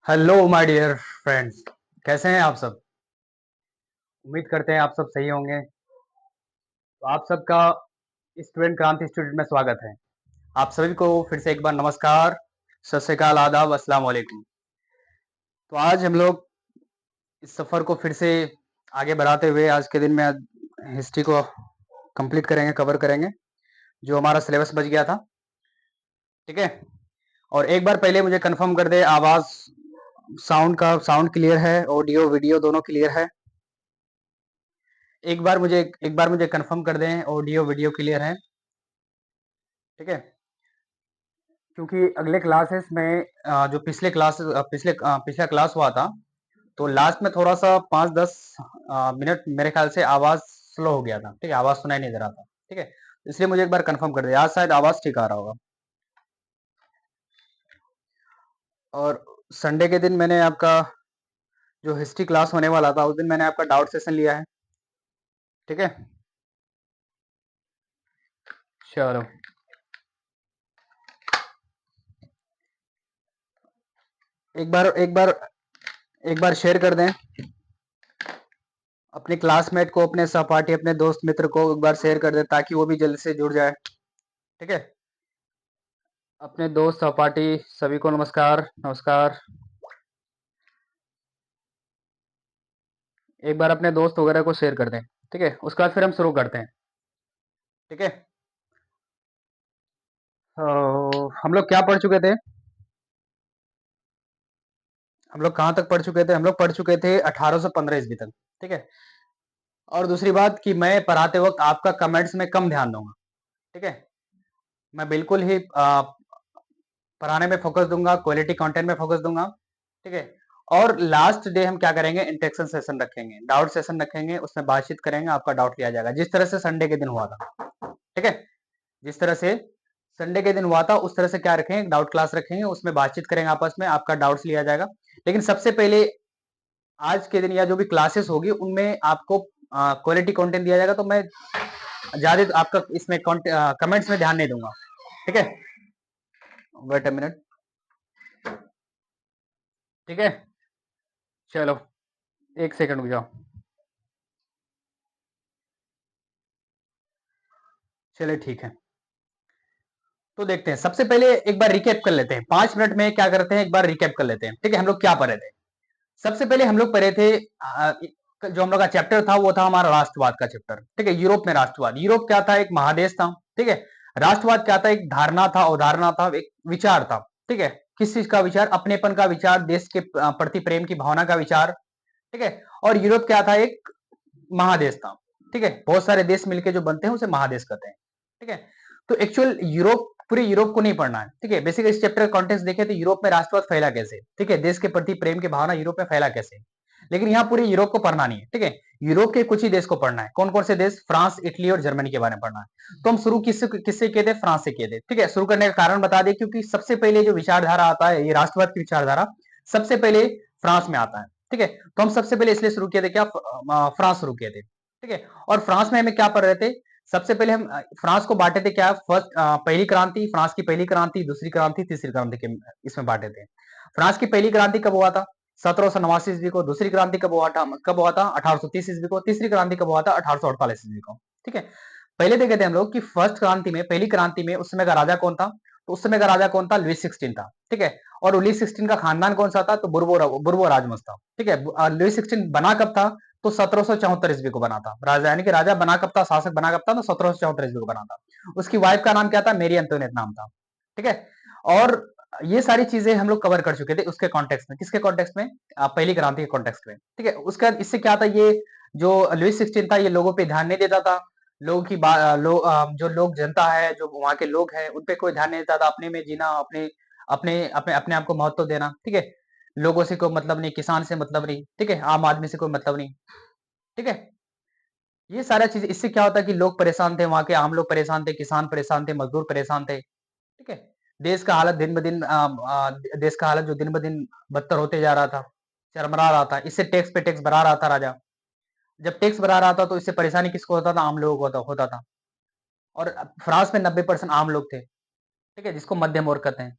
Hello my dear friends. कैसे हैं आप सब? उम्मीद करते हैं आप सब सही होंगे। तो आप सबका स्टूडेंट क्रांति इंस्टीट्यूट में स्वागत है। आप सभी को फिर से एक बार नमस्कार, सत श्री अकाल, आदाब, अस्सलाम वालेकुम। तो आज हम लोग इस सफ़र को फिर से आगे बढ़ाते हुए आज के दिन में हिस्ट्री को कंप्लीट करेंगे, कवर करेंगे, जो हमारा सिलेबस बच गया था। ठीक है। और एक बार पहले मुझे कंफर्म कर दे, आवाज़ साउंड क्लियर है, ऑडियो वीडियो दोनों क्लियर है? एक बार मुझे कंफर्म कर दें, ऑडियो वीडियो क्लियर है? ठीक है। क्योंकि अगले क्लासेस में जो पिछला क्लास हुआ था, तो लास्ट में थोड़ा सा 5-10 मिनट मेरे ख्याल से आवाज स्लो हो गया था। ठीक है, आवाज सुनाई नहीं दे रहा था। ठीक है, इसलिए मुझे एक बार कंफर्म कर दे, आज शायद आवाज ठीक आ रहा होगा। और संडे के दिन मैंने आपका जो हिस्ट्री क्लास होने वाला था, उस दिन मैंने आपका डाउट सेशन लिया है। ठीक है, चलो एक बार शेयर कर दें अपने क्लासमेट को, अपने सहपाठी, अपने दोस्त मित्र को एक बार शेयर कर दे, ताकि वो भी जल्दी से जुड़ जाए। ठीक है, अपने दोस्त सहपाठी सभी को नमस्कार नमस्कार। एक बार अपने दोस्त वगैरह को शेयर कर दें। ठीक है, उसके बाद फिर हम शुरू करते हैं। ठीक है, तो हम लोग क्या पढ़ चुके थे? हम लोग कहाँ तक पढ़ चुके थे? हम लोग पढ़ चुके थे 1815 ईस्वी तक। ठीक है, और दूसरी बात कि मैं पढ़ाते वक्त आपका कमेंट्स में कम ध्यान दूंगा। ठीक है, मैं बिल्कुल ही पढ़ाने में फोकस दूंगा, क्वालिटी कंटेंट में फोकस दूंगा। ठीक है, और लास्ट डे हम क्या करेंगे, इंटरेक्शन सेशन रखेंगे, डाउट सेशन रखेंगे, उसमें बातचीत करेंगे, आपका डाउट लिया जाएगा, जिस तरह से संडे के दिन हुआ था। ठीक है, जिस तरह से संडे के दिन हुआ था, उस तरह से क्या रखेंगे, डाउट क्लास रखेंगे, उसमें बातचीत करेंगे आपस में, आपका डाउट्स लिया जाएगा। लेकिन सबसे पहले आज के दिन या जो भी क्लासेस होगी, उनमें आपको क्वालिटी कंटेंट दिया जाएगा, तो मैं ज्यादा आपका इसमें कमेंट्स में ध्यान नहीं दूंगा। ठीक है, वेट अ मिनट। ठीक है, चलो एक सेकंड रुक जाओ। चलिए ठीक है, तो देखते हैं। सबसे पहले एक बार रिकैप कर लेते हैं, 5 मिनट में क्या करते हैं, एक बार रिकैप कर लेते हैं। ठीक है, हम लोग क्या पढ़े थे? सबसे पहले हम लोग पढ़े थे जो हम लोग का चैप्टर था, वो था हमारा राष्ट्रवाद का चैप्टर। ठीक है, यूरोप में राष्ट्रवाद। यूरोप क्या था? एक महादेश था। ठीक है, राष्ट्रवाद क्या था? एक धारणा था, अवधारणा था, एक विचार था। ठीक है, किस चीज का विचार? अपनेपन का विचार, देश के प्रति प्रेम की भावना का विचार। ठीक है, और यूरोप क्या था? एक महादेश था। ठीक है, बहुत सारे देश मिलके जो बनते हैं उसे महादेश कहते हैं। ठीक है, तो एक्चुअल यूरोप, पूरे यूरोप को नहीं पढ़ना है। ठीक है, बेसिक इस चैप्टर का कॉन्टेक्स्ट देखें तो यूरोप में राष्ट्रवाद फैला कैसे। ठीक है, देश के प्रति प्रेम की भावना यूरोप में फैला कैसे। लेकिन यहाँ पूरे यूरोप को पढ़ना नहीं है। ठीक है, यूरोप के कुछ ही देश को पढ़ना है। कौन कौन से देश? फ्रांस, इटली और जर्मनी के बारे में पढ़ना है। तो हम शुरू किससे किससे किए थे? फ्रांस से किए थे। ठीक है, शुरू करने का कारण बता दें, क्योंकि सबसे पहले जो विचारधारा आता है, ये राष्ट्रवाद की विचारधारा सबसे पहले फ्रांस में आता है। ठीक है, तो हम सबसे पहले इसलिए शुरू किए थे क्या, फ्रांस शुरू किए थे। ठीक है, और फ्रांस में हमें क्या पढ़ रहे थे? सबसे पहले हम फ्रांस को बांटे थे क्या, फर्स्ट पहली क्रांति, फ्रांस की पहली क्रांति, दूसरी क्रांति, तीसरी क्रांति के इसमें बांटे थे। फ्रांस की पहली क्रांति कब हुआ था? 1789 ईस्वी को। दूसरी क्रांति कब हुआ था? 1830 ईस्वी को। तीसरी क्रांति कब हुआ था? 1848 ईस्वी को। ठीक है, पहले देखे थे हम लोग कि फर्स्ट क्रांति में, पहली क्रांति में उस समय का राजा कौन था? तो उस समय का राजा कौन था? लुइस 16 था। ठीक है, और लुइस 16 का खानदान कौन सा था? तो बुर्बो राजवंश था। ठीक है, लुइस 16 बना कब था? तो 1774 ईस्वी को बना था। राजा यानी कि राजा बना कब था, शासक बना कब था? तो 1774 ईस्वी को बना था। उसकी वाइफ का नाम क्या था? मेरी एंटोनेट नाम था। ठीक है, और ये सारी चीजें हम लोग कवर कर चुके थे उसके कॉन्टेक्स्ट में। किसके कॉन्टेक्स्ट में? पहली क्रांति के कॉन्टेक्स्ट में। ठीक है, उसका इससे क्या था, ये जो लुइस 16 था, ये लोगों पे ध्यान नहीं देता था। लोगों की जो लोग जनता है, जो वहां के लोग हैं, उन पे कोई ध्यान नहीं देता था। अपने में जीना, अपने अपने अपने अपने आप को महत्व देना। ठीक है, लोगों से कोई मतलब नहीं, किसान से मतलब नहीं। ठीक है, आम आदमी से कोई मतलब नहीं। ठीक है, ये सारा चीज, इससे क्या होता है कि लोग परेशान थे, वहां के आम लोग परेशान थे, किसान परेशान थे, मजदूर परेशान थे। ठीक है, देश का हालत दिन ब दिन देश का हालत जो दिन ब दिन बदतर होते जा रहा था, चरमरा रहा था। इससे टैक्स पे टैक्स बढ़ा रहा था राजा। जब टैक्स बढ़ा रहा था तो इससे परेशानी किसको होता था? आम लोगों को होता था। और फ्रांस में 90% आम लोग थे, ठीक है, जिसको मध्यम वर्ग कहते हैं।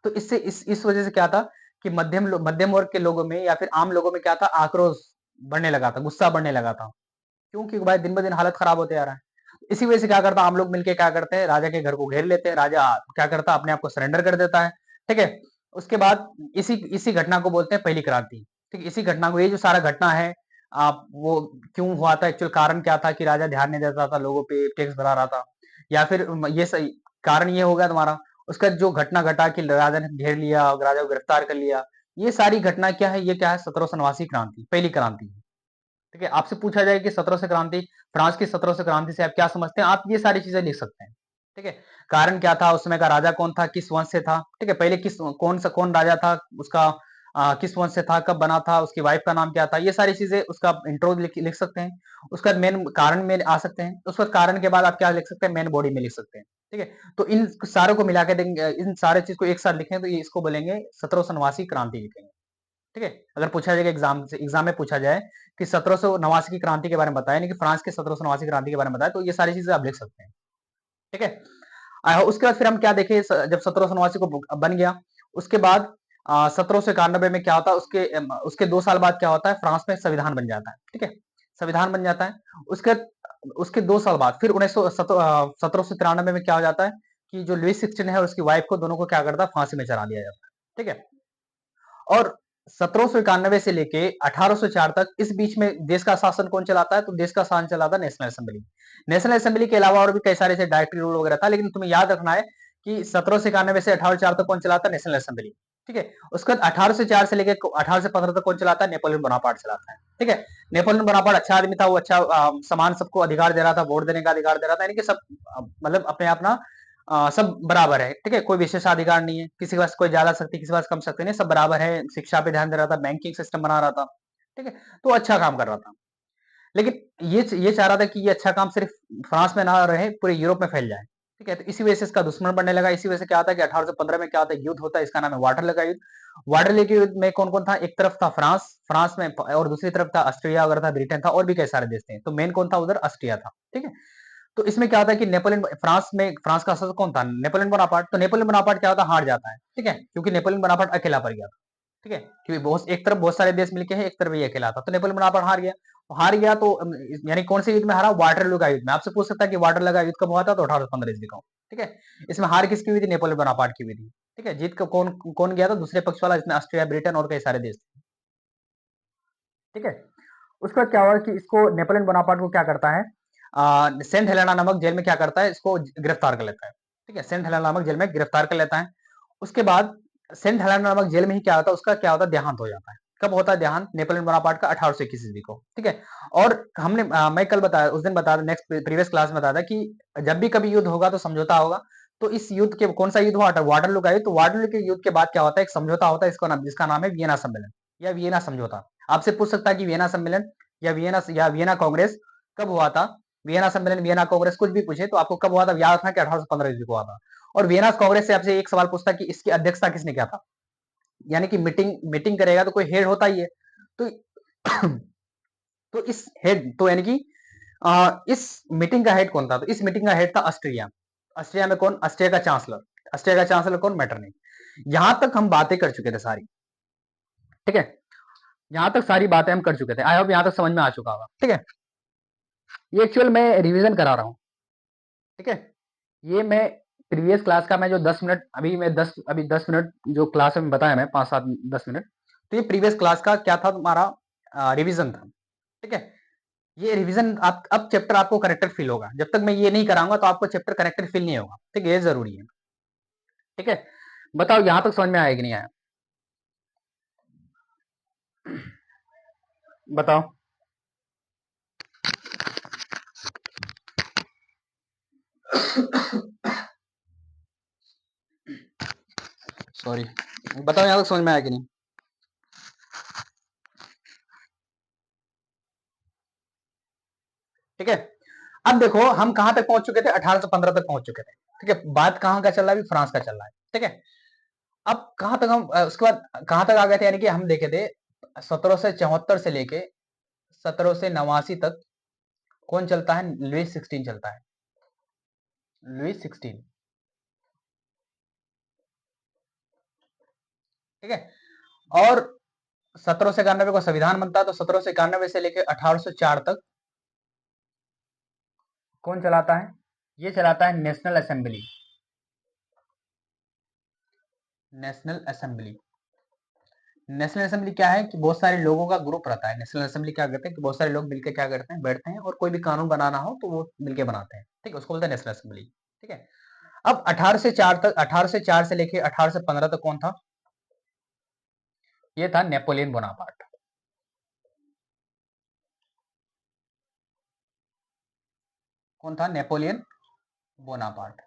तो इससे इस वजह से क्या था कि मध्यम वर्ग के लोगों में या फिर आम लोगों में क्या था, आक्रोश बढ़ने लगा था, गुस्सा बढ़ने लगा था। क्यों? क्योंकि भाई दिन ब दिन हालत खराब होते आ रहा है। इसी वजह से क्या करता, आम लोग मिलके क्या करते हैं, राजा के घर को घेर लेते हैं। राजा क्या करता, अपने आप को सरेंडर कर देता है, ठीक है। उसके बाद इसी इसी घटना को बोलते हैं पहली क्रांति, ठीक है। इसी घटना को, ये जो सारा घटना है, आप वो क्यों हुआ था, एक्चुअल कारण क्या था कि राजा ध्यान नहीं देता था, लोगों पे टैक्स बढ़ा रहा था, या फिर ये सही कारण ये हो गया तुम्हारा। उसका जो घटना घटा कि राजा ने घेर लिया, राजा को गिरफ्तार कर लिया, ये सारी घटना क्या है, ये क्या है, 1789 क्रांति, पहली क्रांति, ठीक है। आपसे पूछा जाए कि 1700 क्रांति, फ्रांस की 1700 क्रांति से आप क्या समझते हैं, आप ये सारी चीजें लिख सकते हैं, ठीक है। कारण क्या था, उस समय का राजा कौन था, किस वंश से था, ठीक है। पहले कौन राजा था, उसका किस वंश से था, कब बना था, उसकी वाइफ का नाम क्या था, ये सारी चीजें उसका इंट्रो लिख सकते हैं। उसका मेन कारण में आ सकते हैं, उसका कारण के बाद आप क्या लिख सकते हैं, मेन बॉडी में लिख सकते हैं, ठीक है। तो इन सारों को मिला के देंगे, इन सारे चीज को एक साथ लिखें तो ये इसको बोलेंगे 1789 क्रांति लिखेंगे, ठीक है। अगर पूछा जाएगा एग्जाम में पूछा जाए कि 1789 की क्रांति के बारे में बताया, यानी कि फ्रांस के 1789 क्रांति के बारे में बताया, तो ये सारी चीजें आप लिख सकते हैं, ठीक है। उसके बाद फिर हम क्या देखे, जब 1789 को बन गया, उसके बाद 1791 में क्या होता है, उसके 2 साल बाद क्या होता है, फ्रांस में संविधान बन जाता है, ठीक है। संविधान बन जाता है। उसके उसके 2 साल बाद फिर 1793 में क्या हो जाता है कि जो लुई 16 है, उसकी वाइफ को, दोनों को क्या करता है, फांसी में चढ़ा दिया जाता है, ठीक है। और 1791 से लेके 1804 तक, इस बीच में देश का शासन कौन चलाता है, तो देश का शासन चलाता है नेशनल असेंबली। नेशनल असेंबली के अलावा और भी कई सारे डायरेक्टरी रूल वगैरह था, लेकिन तुम्हें याद रखना है कि 1791 से 1804 तक कौन चलाता है, नेशनल असेंबली, ठीक है। उसके बाद 1804 से लेके 1815 तक कौन चलाता है, नेपोलियन बोनापार्ट चलाता है, ठीक है। नेपोलियन बोनापार्ट अच्छा आदमी था, वो अच्छा समान सबको अधिकार दे रहा था, वोट देने का अधिकार दे रहा था, यानी कि सब मतलब अपने अपना सब बराबर है, ठीक है। कोई विशेषाधिकार नहीं है, किसी के पास कोई ज्यादा शक्ति, किसी के पास कम शक्ति नहीं, सब बराबर है। शिक्षा पे ध्यान दे रहा था, बैंकिंग सिस्टम बना रहा था, ठीक है। तो अच्छा काम कर रहा था। लेकिन ये चाह रहा था कि ये अच्छा काम सिर्फ फ्रांस में ना रहे, पूरे यूरोप में फैल जाए, ठीक है। तो इसी वजह से इसका दुश्मन बनने लगा। इसी वजह से क्या होता है कि 1815 में क्या होता है, युद्ध होता है, इसका नाम है वाटरलू का युद्ध। वाटरलू के युद्ध में कौन कौन था, एक तरफ था फ्रांस, फ्रांस में, और दूसरी तरफ था ऑस्ट्रिया वगैरह था, ब्रिटेन था, और भी कई सारे देश थे। तो मेन कौन था उधर, ऑस्ट्रिया था, ठीक है। तो इसमें क्या होता है कि फ्रांस का शासक कौन था, नेपोलियन बोनापार्ट। तो नेपोलियन बोनापार्ट क्या होता है, हार जाता है, ठीक है, क्योंकि नेपोलियन बोनापार्ट अकेला पड़ गया था, ठीक है। क्योंकि बहुत एक तरफ बहुत सारे देश मिलके हैं, एक तरफ ये अकेला था, तो नेपोलियन बोनापार्ट हार गया। हार गया तो यानी कौन से युद्ध में हारा, वाटरलू का युद्ध में। आपसे पूछ सकता है कि वाटरलू का युद्ध कब हुआ था, तो 1815 ईस्वी का, ठीक है। इसमें हार किसकी हुई थी, नेपोलियन बोनापार्ट की हुई थी, ठीक है। जीत को कौन कौन गया था, दूसरे पक्ष वाला, इसमें ऑस्ट्रिया, ब्रिटेन और कई सारे देश थे, ठीक है। उसके बाद क्या हुआ कि इसको नेपोलियन बोनापार्ट को क्या करता है, सेंट हेलेना नामक जेल में क्या करता है, इसको गिरफ्तार कर लेता है, ठीक है। सेंट हेलेना नामक जेल में गिरफ्तार कर लेता है। उसके बाद सेंट हेलेना नामक जेल में ही क्या होता है, उसका क्या होता है, देहांत हो जाता है। कब होता है देहांत, नेपोलियन बोनापार्ट का 1821 ईस्वी को, ठीक है। और मैं कल बताया, उस दिन बताया, नेक्स्ट प्रीवियस क्लास में बताया था कि जब भी कभी युद्ध होगा तो समझौता होगा। तो इस युद्ध के कौन सा युद्ध हुआ, वाटरलू का युद्ध। तो वाटरलू के युद्ध के बाद क्या होता है, एक समझौता होता है, इसका नाम, जिसका नाम है वियना सम्मेलन या वियना समझौता। आपसे पूछ सकता है कि वियना सम्मेलन या वियना कांग्रेस कब हुआ था। वियना सम्मेलन, वियना कांग्रेस, कुछ भी पूछे तो आपको कब हुआ था, याद रखना कि 1815 ईस्वी को हुआ था। और वियना कांग्रेस से आपसे एक सवाल पूछता कि इसकी अध्यक्षता किसने किया था, यानी कि मीटिंग मीटिंग करेगा तो कोई हेड होता ही है। तो तो इस हेड, तो यानी कि इस मीटिंग का हेड कौन था, तो इस मीटिंग का हेड था ऑस्ट्रिया। ऑस्ट्रिया में कौन, ऑस्ट्रिया का चांसलर। ऑस्ट्रिया का चांसलर कौन, मेटरनिख। यहां तक हम बातें कर चुके थे सारी, ठीक है। यहां तक सारी बातें हम कर चुके थे, आई होप यहां तक समझ में आ चुका होगा, ठीक है। ये एक्चुअल मैं रिवीजन करा रहा हूँ, ठीक है। ये मैं प्रीवियस क्लास का, मैं जो 10 मिनट अभी 10 मिनट जो क्लास में बताया, मैं 5 7 10 मिनट, तो ये प्रीवियस क्लास का क्या था, तुम्हारा रिवीजन था, ठीक है। ये रिवीजन, आप अब चैप्टर आपको कनेक्टेड फील होगा। जब तक मैं ये नहीं कराऊंगा तो आपको चैप्टर कनेक्टेड फील नहीं होगा, ठीक है, ये जरूरी है, ठीक है। बताओ यहां तक समझ में आया कि नहीं आया, बताओ। सॉरी, बताओ यहां तक समझ में आया कि नहीं। ठीक है। अब देखो हम कहां तक पहुंच चुके थे, 1815 तक पहुंच चुके थे, ठीक है। बात कहां का चल रहा है, अभी फ्रांस का चल रहा है, ठीक है। अब कहां तक हम उसके बाद कहां तक आ गए थे, यानी कि हम देखे थे 1774 से लेके 1789 तक कौन चलता है? लुईस 16 चलता है, लुईस 16। ठीक है। और 1791 को संविधान बनता है, तो 1791 से लेकर 1804 तक कौन चलाता है? ये चलाता है national assembly. National assembly, national assembly क्या है कि बहुत सारे लोगों का ग्रुप रहता है। नेशनल असेंबली क्या करते हैं कि बहुत सारे लोग मिलकर क्या करते हैं, बैठते हैं और कोई भी कानून बनाना हो तो वो मिलके बनाते हैं। ठीक है, उसको बोलते हैं नेशनल असेंबली। ठीक है। अब 1804 तक, 1804 से लेके 1815 तक कौन था? ये था नेपोलियन बोनापार्ट। कौन था? Napoleon Bonaparte.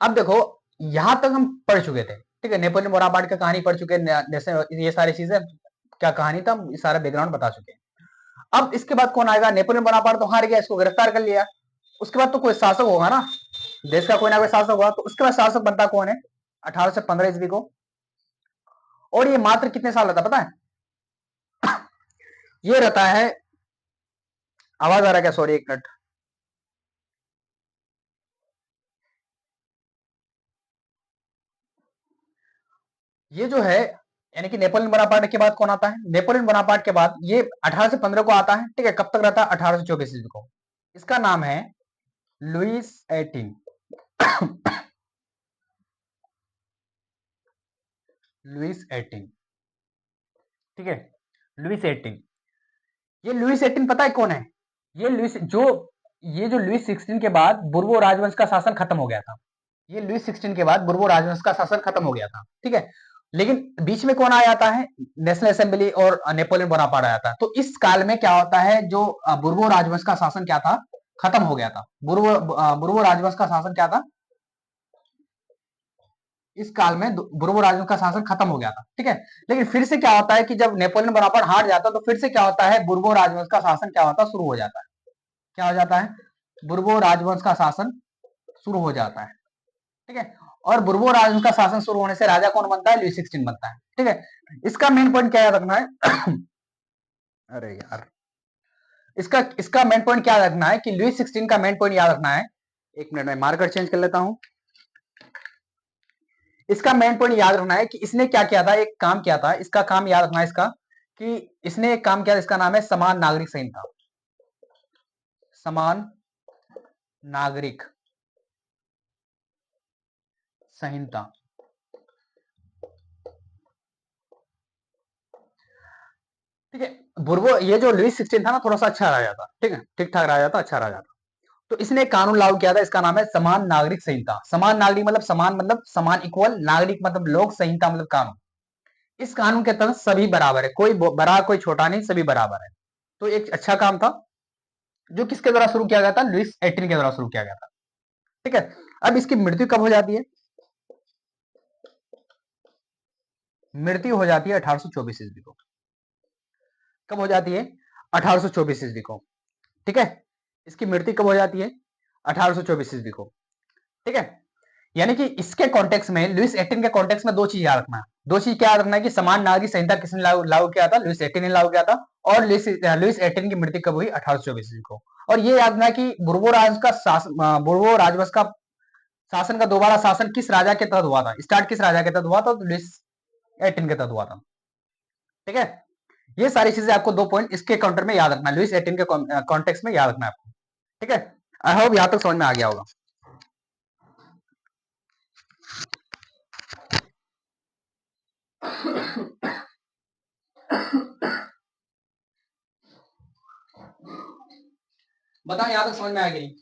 अब देखो, यहां तक हम पढ़ चुके थे। ठीक है, नेपोलियन बोनापार्ट का कहानी पढ़ चुके हैं, जैसे ये सारी चीजें क्या कहानी था, सारा बैकग्राउंड बता चुके हैं। अब इसके बाद कौन आएगा? नेपोलियन बोनापार्ट तो हार गया, इसको गिरफ्तार कर लिया। उसके बाद तो कोई शासक होगा ना, देश का कोई ना कोई शासक होगा। तो उसके बाद शासक बनता कौन है? 1815 ईस्वी को। और ये मात्र कितने साल रहता पता है? ये रहता है, आवाज आ रहा है क्या? सॉरी, एक मिनट। ये जो है, यानी कि नेपोलियन बोनापार्ट के बाद कौन आता है? नेपोलियन बोनापार्ट के बाद ये 1815 को आता है। ठीक है, कब तक रहता है? 1824 ईस्वी को। इसका नाम है लुईस 18। लुईस 18। ठीक है, लुईस 18। ये लुईस 18 पता है कौन है? ये लुईस जो ये जो लुईस 16 के बाद बुर्बो राजवंश का शासन खत्म हो गया था। ये लुईस 16 के बाद बुर्बो राजवंश का शासन खत्म हो गया था। ठीक है, लेकिन बीच में कौन आ जाता है? नेशनल असेंबली और नेपोलियन बोनापार्ट आ जाता है। तो इस काल में क्या होता है, जो बुर्बो राजवंश का शासन क्या था? खत्म हो गया था। बुर्बो राजवंश का शासन क्या था? इस काल में बुर्बो राजवंश का शासन खत्म हो गया था। ठीक है, लेकिन फिर से क्या होता है कि जब नेपोलियन बोनापार्ट हार जाता है, तो फिर से क्या होता है? बुर्बो राजवंश का शासन क्या होता है? शुरू हो जाता है। क्या हो जाता है? बुर्बो राजवंश का शासन शुरू हो जाता है। ठीक है, और बुर्बो राजवंश का शासन शुरू होने से राजा कौन बनता है? लुईस 16 बनता है। ठीक है, इसका मेन पॉइंट क्या याद रखना है? अरे यार, इसका इसका मेन पॉइंट क्या रखना है कि लुईस 16 का मेन पॉइंट याद रखना है। एक मिनट में मार्कर चेंज कर लेता हूं। इसका मेन पॉइंट याद रखना है कि इसने क्या किया था, एक काम किया था। इसका काम याद रखना है इसका, कि इसने एक काम किया, इसका नाम है समान नागरिक संहिता। समान नागरिक संहिता। ठीक है, बुर्बो ये जो लुईस 16 था ना, थोड़ा सा अच्छा राजा था। ठीक है, ठीक ठाक राजा था, अच्छा राजा था। तो इसने एक कानून लागू किया था, इसका नाम है समान नागरिक संहिता। समान नागरिक मतलब समान इक्वल, नागरिक मतलब लोग, संहिता मतलब कानून। इस कानून के तहत सभी बराबर है, कोई बड़ा कोई छोटा नहीं, सभी बराबर है। तो एक अच्छा काम था, जो किसके द्वारा शुरू किया गया था? लुईस 18 के द्वारा शुरू किया गया था। ठीक है, अब इसकी मृत्यु कब हो जाती है? मृत्यु हो जाती है 1824 ईस्वी को। कब हो जाती है? 1824 ईस्वी को। ठीक है, इसकी मृत्यु कब हो जाती है? 1824 ईस्वी को। ठीक है, यानी कि इसके कॉन्टेक्स्ट में, लुईस 18 के कॉन्टेक्स्ट में दो चीज याद रखना है। दो चीज क्या याद रखना है कि समान नागरिक संहिता किसने लागू किया था? लुईस 18 ने लागू किया था। और लुईस 18 की मृत्यु कब हुई? 1824 को। और ये याद रखना है कि बुर्बो राजवंश का शासन का दोबारा शासन किस राजा के तहत हुआ था? स्टार्ट किस राजा के तहत हुआ था? तो लुईस 18 के तहत हुआ था। ठीक है, ये सारी चीजें आपको दो पॉइंट इसके काउंटर में याद रखना है, लुईस 18 के कॉन्टेक्स्ट में याद रखना है आपको। ठीक है, आई होप यहां तक समझ में आ गया होगा। बताओ यहां तक समझ में आया कि नहीं?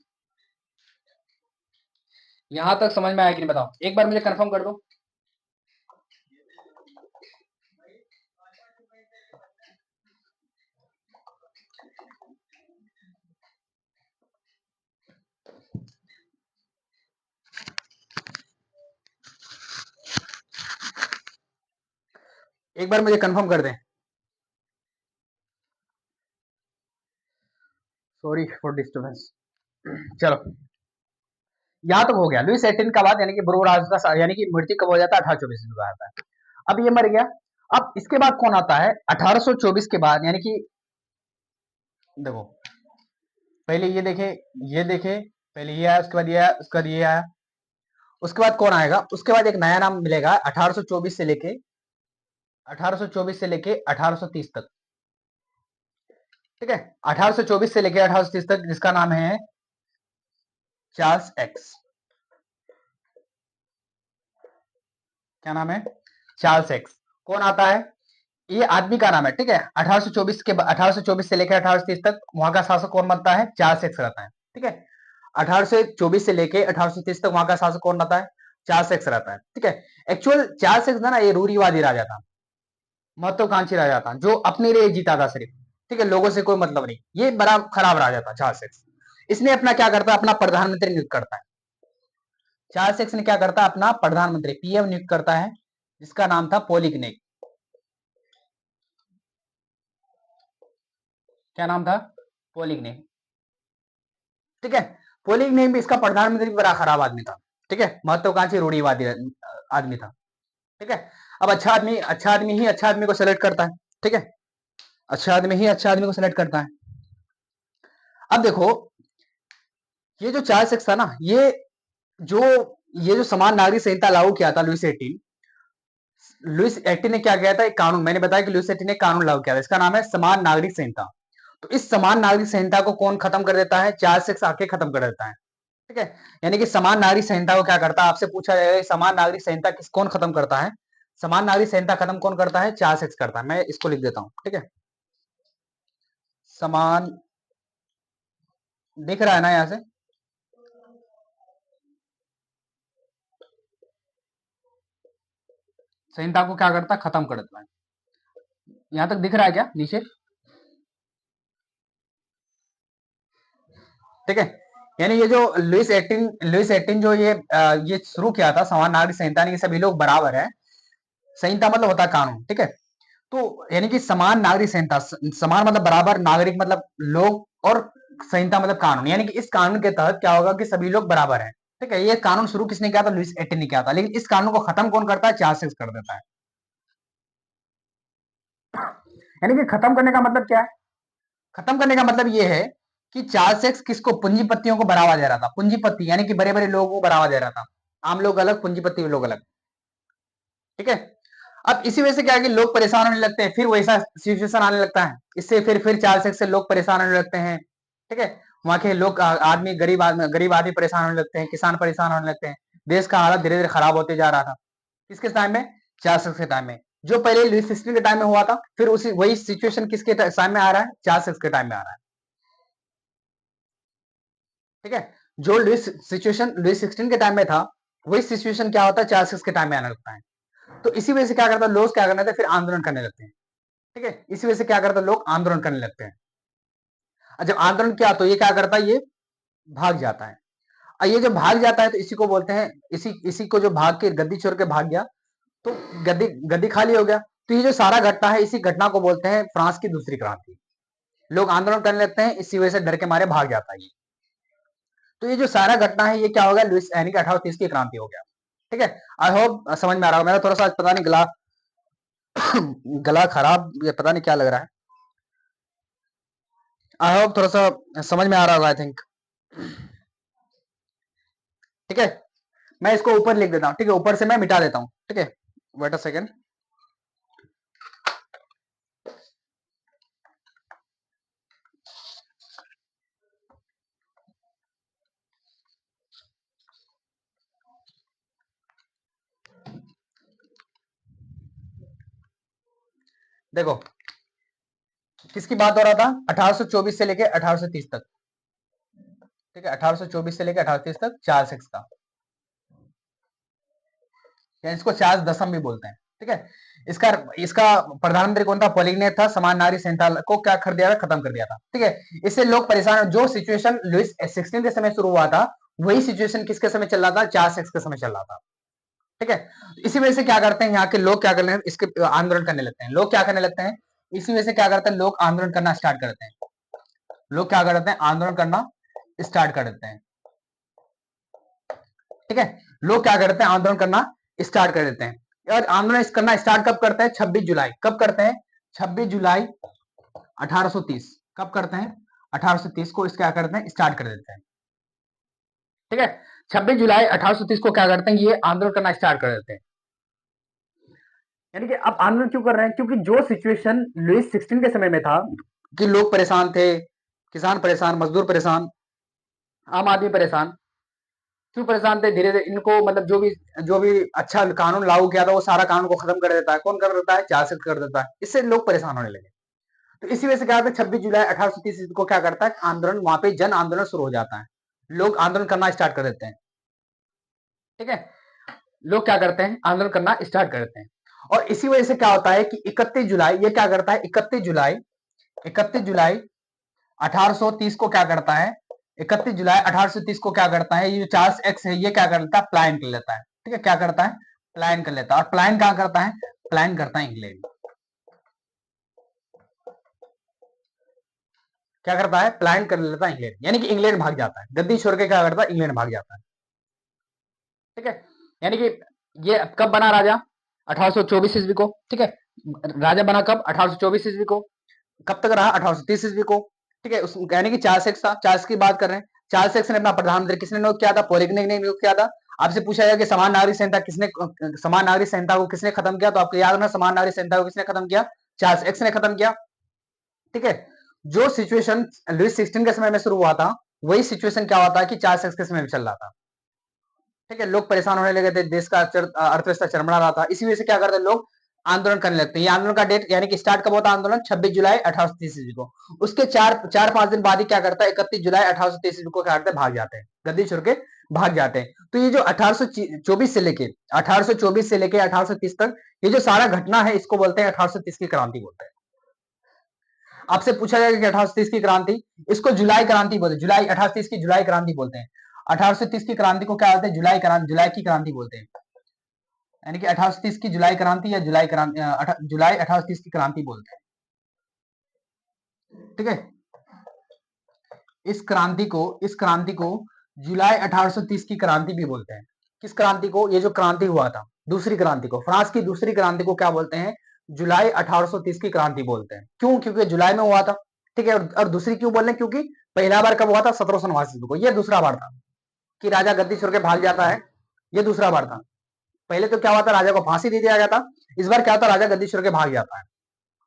यहां तक समझ में आया कि नहीं बताओ, एक बार मुझे कंफर्म कर दो। एक बार मुझे कंफर्म कर दें। Sorry for disturbance. चलो, यहां तक हो गया। लुईस 18 का बाद यानी कि बुर्बो राज का यानी कि मृत्यु कब हो जाता है? 1824 में आता है। अब ये मर गया, अब इसके बाद कौन आता है 1824 के बाद, यानी कि देखो पहले ये देखे, ये देखे, पहले ये आया, उसके बाद ये आया, उसके बाद ये आया, उसके बाद कौन आएगा, उसके बाद एक नया नाम मिलेगा 1824 से लेके 1824 से लेके 1830 तक। ठीक है, 1824 से लेके 1830 तक, जिसका नाम है चार्ल्स एक्स। क्या नाम है? Charles x. कौन आता है? ये आदमी का नाम है। ठीक है, 1824 से लेकर 1830 तक वहां का शासक कौन बनता है? चार्ल्स एक्स रहता है। ठीक है, 1824 से लेके 1830 तक वहां का शासक कौन रहता है? चार्ल्स एक्स रहता है। ठीक है, एक्चुअल चार्ल्स एक्स ना ये रूढ़िवादी राजा था, महत्वाकांक्षी राजा था, जो अपने लिए जीता था सिर्फ। ठीक है, लोगों से कोई मतलब नहीं। ये बड़ा खराब राजा था चार्ल्स एक्स। इसने अपना क्या करता है? अपना प्रधानमंत्री नियुक्त करता है। चार्ल्स एक्स ने क्या करता है? अपना प्रधानमंत्री पीएम नियुक्त करता है, जिसका नाम था पोलिग्नेक। क्या नाम था? पोलिग्नेक। ठीक है, पोलिग्नेक भी, इसका प्रधानमंत्री बड़ा खराब आदमी था। ठीक है, महत्वाकांक्षी रूढ़िवादी आदमी था। ठीक है, अब अच्छा आदमी ही अच्छा आदमी को सेलेक्ट करता है। ठीक है, अच्छा आदमी ही अच्छा आदमी को सेलेक्ट करता है। अब देखो, ये जो चार्ल्स एक्स था ना, जो ये जो समान नागरिक संहिता लागू किया था लुइस एटीन ने क्या किया था? एक कानून, मैंने बताया कि लुइस एटीन ने कानून लागू किया था, इसका नाम है समान नागरिक संहिता। तो इस समान नागरिक संहिता को कौन खत्म कर देता है? चार्ल्स एक्स आके खत्म कर देता है। ठीक है, यानी कि समान नागरिक संहिता को क्या करता है? आपसे पूछा जाएगा समान नागरिक संहिता कौन खत्म करता है? समान नागरिक संहिता खत्म कौन करता है? चार्ल्स एक्स करता है। मैं इसको लिख देता हूं। ठीक है, समान, दिख रहा है ना यहां से? संहिता को क्या करता है? खत्म कर देता है। यहां तक दिख रहा है क्या नीचे? ठीक है, यानी ये जो लुइस एटीन जो ये शुरू किया था समान नागरिक संहिता, यानी कि सभी लोग बराबर है। संहिता मतलब होता है कानून। ठीक है, तो यानी कि समान नागरिक संहिता, समान मतलब बराबर, नागरिक मतलब लोग, और संहिता मतलब कानून, यानी कि इस कानून के तहत क्या होगा कि सभी लोग बराबर हैं। ठीक है, ये कानून शुरू किसने किया था? लुइस एटीन ने किया था, लेकिन इस कानून को खत्म कौन करता है? चार्ल्स एक्स कर देता है। यानी कि खत्म करने का मतलब क्या है? खत्म करने का मतलब ये है कि चार्ल्स एक्स किसको? पूंजीपतियों को बढ़ावा दे रहा था। पूंजीपति यानी कि बड़े बड़े लोगों को बढ़ावा दे रहा था। आम लोग अलग, पूंजीपति लोग अलग। ठीक है, अब इसी वजह से क्या है कि लोग परेशान होने लगते हैं, फिर वैसा सिचुएशन आने लगता है, इससे फिर चार्ल्स एक्स से लोग परेशान होने लगते हैं। ठीक है, वहां के लोग, आदमी, गरीब आदमी परेशान होने लगते हैं, किसान परेशान होने लगते हैं। देश का हालत धीरे धीरे खराब होते जा रहा था। किसके टाइम में? चार्ल्स एक्स के टाइम में। जो पहले लुइस सिक्सटीन के टाइम में हुआ था, फिर उसी वही सिचुएशन किसके टाइम में आ रहा है? चार्ल्स एक्स के टाइम में आ रहा है। ठीक है, जो लुइस सिक्सटीन के टाइम में था, वही सिचुएशन क्या होता है? चार्ल्स एक्स के टाइम में आने लगता है। तो इसी वजह से क्या करता है? लोग क्या करने लगते हैं? फिर आंदोलन करने लगते हैं। ठीक है, इसी वजह से क्या करता है? लोग आंदोलन करने लगते हैं। और जब आंदोलन किया तो ये क्या करता है? ये भाग जाता है। और ये जब भाग जाता है तो इसी को बोलते हैं, इसी इसी को जो भाग के गद्दी छोड़ के भाग गया, तो गद्दी गद्दी खाली हो गया। तो ये जो सारा घटना है, इसी घटना को बोलते हैं फ्रांस की दूसरी क्रांति। लोग आंदोलन करने लगते हैं, इसी वजह से डर के मारे भाग जाता है ये। तो ये जो सारा घटना है, ये क्या होगा? लुइस यानी कि 1830 की क्रांति हो गया। ठीक है, आई होप समझ में आ रहा होगा। मेरा थोड़ा सा आज पता नहीं गला गला खराब, ये पता नहीं क्या लग रहा है। आई होप थोड़ा सा समझ में आ रहा होगा, आई थिंक। ठीक है, मैं इसको ऊपर लिख देता हूँ। ठीक है, ऊपर से मैं मिटा देता हूँ। ठीक है, वेट अ सेकेंड। देखो, किसकी बात हो रहा था? 1824 से लेके 1830 तक। ठीक है, 1824 से लेके 1830 तक चार्ल्स एक्स का, या इसको चार्ल्स दसम भी बोलते हैं। ठीक है, इसका इसका प्रधानमंत्री कौन था? पोलिग्नेट था। समान नागरिक संहिता को क्या कर दिया था? खत्म कर दिया था। ठीक है, इससे लोग परेशान, जो सिचुएशन लुइस सिक्सटीन के समय शुरू हुआ था, वही सिचुएशन किसके समय चल रहा था? चार्ल्स एक्स के समय चल रहा था। ठीक है, इसी वजह से क्या करते हैं, यहाँ के लोग क्या करने, इसके आंदोलन करने लगते हैं। लोग क्या करने लगते हैं? इसी वजह से क्या करते हैं? लोग आंदोलन करना स्टार्ट करते हैं। लोग क्या करते हैं? आंदोलन करना स्टार्ट कर देते हैं। ठीक है, लोग क्या करते हैं? आंदोलन करना स्टार्ट कर देते हैं। और आंदोलन करना स्टार्ट कब करते हैं? 26 जुलाई। कब करते हैं? 26 जुलाई 1830। कब करते हैं? 1830 को इस क्या करते हैं? स्टार्ट कर देते हैं। ठीक है, 26 जुलाई 1830 को क्या करते हैं? ये आंदोलन करना स्टार्ट कर देते हैं। यानी कि अब आंदोलन क्यों कर रहे हैं? क्योंकि जो सिचुएशन लुईस 16 के समय में था कि लोग परेशान थे, किसान परेशान, मजदूर परेशान, आम आदमी परेशान। क्यों परेशान थे? धीरे धीरे इनको मतलब जो भी अच्छा कानून लागू किया था वो सारा कानून को खत्म कर देता है। कौन कर देता है? चार्ल्स कर देता है। इससे लोग परेशान होने लगे। तो इसी वजह से क्या होता है? 26 जुलाई 1830 को क्या करता है? आंदोलन, वहां पे जन आंदोलन शुरू हो जाता है। लोग आंदोलन करना स्टार्ट कर देते हैं। ठीक है, लोग क्या करते हैं? आंदोलन करना स्टार्ट कर देते हैं। और इसी वजह से क्या होता है कि 31 जुलाई ये क्या करता है? 31 जुलाई 1830 को क्या करता है? 31 जुलाई 1830 को क्या करता है? ये जो चार्ल्स एक्स है ये क्या करता है? प्लान कर लेता है। ठीक है, क्या करता है? प्लान कर लेता है। और प्लान कहां करता है? प्लान करता है इंग्लैंड। क्या करता है? प्लान कर लेता है इंग्लैंड, यानी कि इंग्लैंड भाग जाता है। गद्दी छोड़ के क्या करता है? इंग्लैंड भाग जाता है। ठीक है, यानी कि ये कब बना राजा? 1824 ईस्वी को। ठीक है, राजा बना कब? 1824 ईस्वी को। कब तक रहा? 1830 ईस्वी को। ठीक है, यानी कि चार्ल्स एक्स था। चार्ल्स की बात कर रहे हैं। चार्ल्स एक्स ने अपना प्रधानमंत्री किसने नियुक्त किया था? पोलिग्निक ने नियुक्त किया था। आपसे पूछा जाएगा कि समान नागरिक संहिता को किसने खत्म किया? तो आपको याद रखना, समान नागरिक संहिता को किसने खत्म किया? चार्ल्स एक्स ने खत्म किया। ठीक है, जो सिचुएशन लुईस 16 के समय में शुरू हुआ था वही सिचुएशन क्या होता है कि चार्ल्स एक्स के समय में चल रहा था। ठीक है, लोग परेशान होने लगे थे, देश का अर्थव्यवस्था चरमरा रहा था। इसी वजह से क्या करते लोग? आंदोलन करने लगते हैं। ये आंदोलन का डेट यानी कि स्टार्ट कब होता है आंदोलन? 26 जुलाई 1830 ईस्वी को। उसके चार पांच दिन बाद ही क्या करता है? 31 जुलाई 1830 ईस्वी को क्या करते हैं? भाग जाते हैं, गद्दी छोड़ के भाग जाते हैं। तो ये जो 1824 से लेके 1830 तक ये जो सारा घटना है इसको बोलते हैं 1830 की क्रांति बोलते हैं। आपसे पूछा जाएगा कि 1830 की क्रांति, इसको जुलाई क्रांति बोलते हैं। जुलाई 1830 की जुलाई क्रांति बोलते हैं। 1830 की क्रांति को क्या बोलते हैं? जुलाई की क्रांति बोलते हैं। यानी कि 1830 की जुलाई क्रांति या जुलाई 1830 की क्रांति बोलते हैं। ठीक है, इस क्रांति को जुलाई 1830 की क्रांति भी बोलते हैं। किस क्रांति को? ये जो क्रांति हुआ था, दूसरी क्रांति को, फ्रांस की दूसरी क्रांति को क्या बोलते हैं? जुलाई 1830 की क्रांति बोलते हैं। क्यों? क्योंकि जुलाई में हुआ था। ठीक है, और दूसरी क्यों बोल रहे हैं? क्योंकि पहला बार कब हुआ था? 1789 को। यह दूसरा बार था कि राजा गद्दी छोड़ के भाग जाता है। यह दूसरा बार था। पहले तो क्या हुआ था? राजा को फांसी दे दिया गया था। इस बार क्या होता? राजा गद्दी छोड़ के भाग जाता है।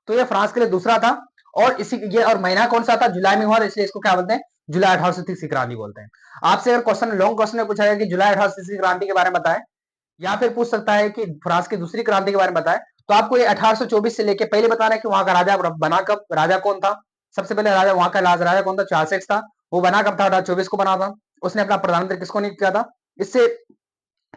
तो ये फ्रांस के लिए दूसरा था। और महीना कौन सा था? जुलाई में हुआ, इसलिए इसको क्या बोलते हैं? जुलाई 1830 की क्रांति बोलते हैं। आपसे अगर लॉन्ग क्वेश्चन में पूछा जाए कि जुलाई 1830 की क्रांति के बारे में बताएं, या फिर पूछ सकता है कि फ्रांस की दूसरी क्रांति के बारे में बताएं, तो आपको ये 1824 से लेके पहले बताना है कि वहां का राजा बना कब, राजा कौन था। सबसे पहले राजा, वहां का राजा कौन था? चार्ल्स एक्स था। वो बना कब था? 1824 को बना था। उसने अपना प्रधानमंत्री किसको नियुक्त किया था? इससे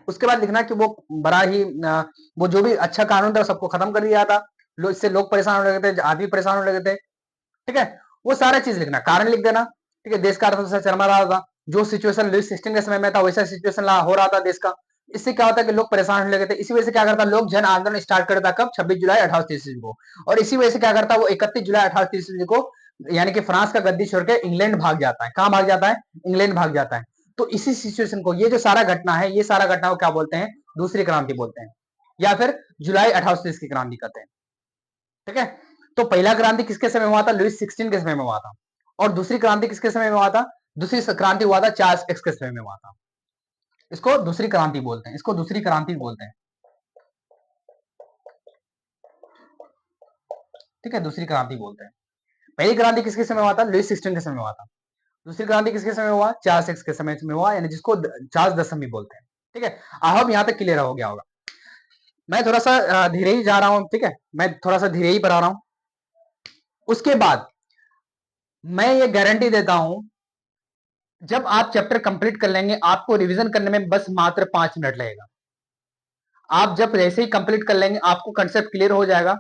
उसके बाद लिखना कि वो बड़ा ही वो जो भी अच्छा कानून था सबको खत्म कर दिया था। इससे लोग परेशान होने लगे थे, आदमी परेशान होने लगे थे। ठीक है, वो सारा चीज लिखना, कारण लिख देना। ठीक है, देश का अर्थव्यवस्था चरमरा रहा था। जो सिचुएशन लुईस 16 के समय में था वैसा सिचुएशन हो रहा था देश का। इससे क्या होता है कि लोग परेशान होने लगे थे। इसी वजह से क्या करता, लोग जन आंदोलन स्टार्ट करता कब? 26 जुलाई 1830 को। और इसी वजह से क्या करता वो 31 जुलाई 1830 को, यानी कि फ्रांस का गद्दी छोड़ के इंग्लैंड भाग जाता है। कहां भाग जाता है? इंग्लैंड भाग जाता है। तो इसी सिचुएशन को, ये जो सारा घटना है, ये सारा घटना को क्या बोलते हैं? दूसरी क्रांति बोलते हैं, या फिर जुलाई 1830 की क्रांति कहते हैं। ठीक है, तो पहला क्रांति किसके समय में हुआ था? लुईस 16 के समय में हुआ था। और दूसरी क्रांति किसके समय में हुआ था? दूसरी क्रांति हुआ था चार्ल्स एक्स के समय में हुआ था। इसको दूसरी क्रांति बोलते हैं, इसको दूसरी क्रांति बोलते हैं। ठीक है, दूसरी क्रांति बोलते हैं। पहली क्रांति किसके समय हुआ था? लुईस 16 के समय हुआ था। दूसरी क्रांति किसके समय हुआ? चार्ल्स एक्स के समय में हुआ, यानी जिसको चार्ल्स दसम भी बोलते हैं। ठीक है, आई होप यहां तक क्लियर हो गया होगा। मैं थोड़ा सा धीरे ही जा रहा हूं। ठीक है, मैं थोड़ा सा धीरे ही पढ़ा रहा हूं। उसके बाद मैं ये गारंटी देता हूं, जब आप चैप्टर कंप्लीट कर लेंगे आपको रिवीजन करने में बस मात्र 5 मिनट लगेगा। आप जब जैसे ही कंप्लीट कर लेंगे आपको कंसेप्ट क्लियर हो जाएगा।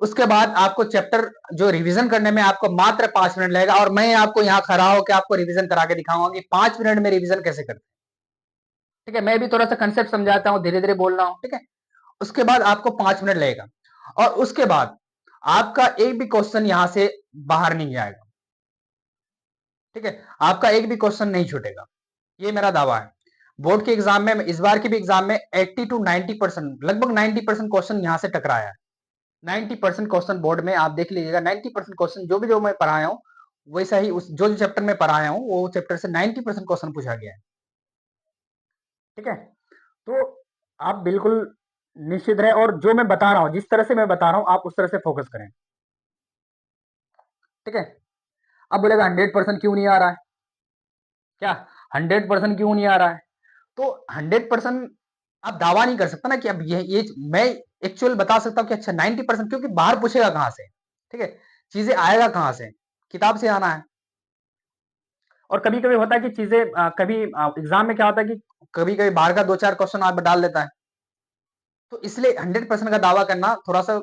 उसके बाद आपको चैप्टर जो रिवीजन करने में आपको मात्र 5 मिनट लगेगा, और मैं आपको यहां खड़ा होकर आपको रिवीजन करा के दिखाऊंगा कि 5 मिनट में रिवीजन कैसे करते हैं। ठीक है, मैं भी थोड़ा सा कंसेप्ट समझाता हूं, धीरे धीरे बोल रहा हूं। ठीक है, उसके बाद आपको 5 मिनट लगेगा, और उसके बाद आपका एक भी क्वेश्चन यहां से बाहर नहीं जाएगा। ठीक है, आपका एक भी क्वेश्चन नहीं छूटेगा, ये मेरा दावा है। बोर्ड के एग्जाम में, इस बार के भी एग्जाम में 80 टू 90%, लगभग 90% क्वेश्चन यहाँ से टकराया है। 90% क्वेश्चन बोर्ड में आप देख लीजिएगा, 90% क्वेश्चन जो मैं पढ़ाया हूँ वैसा ही, उस जो चैप्टर में पढ़ाया हूँ वो चैप्टर से 90% क्वेश्चन पूछा गया है। ठीक है, तो आप बिल्कुल निश्चित रहे, और जो मैं बता रहा हूँ, जिस तरह से मैं बता रहा हूँ, आप उस तरह से फोकस करें। ठीक है, अब बोलेगा 100% क्यों नहीं आ रहा है, क्या 100% क्यों नहीं आ रहा है? तो 100% आप दावा नहीं कर सकता ना कि अब ये मैं एक्चुअल बता सकता हूँ कि अच्छा 90%, क्योंकि बाहर पूछेगा कहां से? ठीक है, चीजें आएगा कहां से? किताब से आना है। और कभी कभी होता है कि चीजें कभी एग्जाम में क्या होता है कि कभी कभी बाहर का 2-4 क्वेश्चन आप डाल देता है, तो इसलिए 100% का दावा करना थोड़ा सा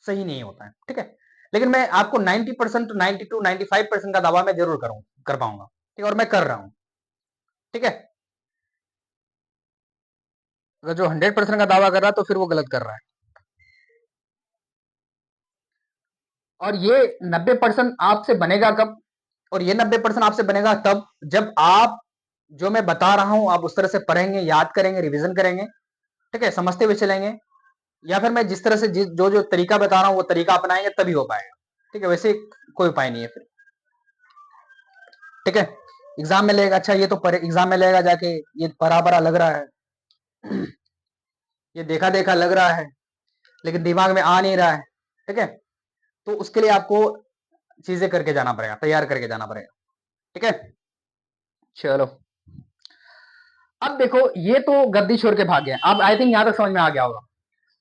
सही नहीं होता है। ठीक है, लेकिन मैं आपको 90% 92 95% का दावा मैं जरूर कर पाऊंगा। ठीक है, और मैं कर रहा हूं। ठीक है, अगर जो 100% का दावा कर रहा है तो फिर वो गलत कर रहा है। और ये 90% आपसे बनेगा कब? और ये 90% आपसे बनेगा तब जब आप, जो मैं बता रहा हूं आप उस तरह से पढ़ेंगे, याद करेंगे, रिवीजन करेंगे। ठीक है, समझते हुए चलेंगे, या फिर मैं जिस तरह से जो जो तरीका बता रहा हूं वो तरीका अपनाएंगे तभी हो पाएगा। ठीक है, वैसे कोई उपाय नहीं है फिर। ठीक है, एग्जाम में लेगा, अच्छा ये तो एग्जाम में लेगा जाके ये परा परा लग रहा है, ये देखा देखा लग रहा है, लेकिन दिमाग में आ नहीं रहा है। ठीक है, तो उसके लिए आपको चीजें करके जाना पड़ेगा, तैयार करके जाना पड़ेगा। ठीक है, चलो अब देखो, ये तो गद्दी छोड़ के भाग गया। अब आई थिंक यहां तक समझ में आ गया होगा,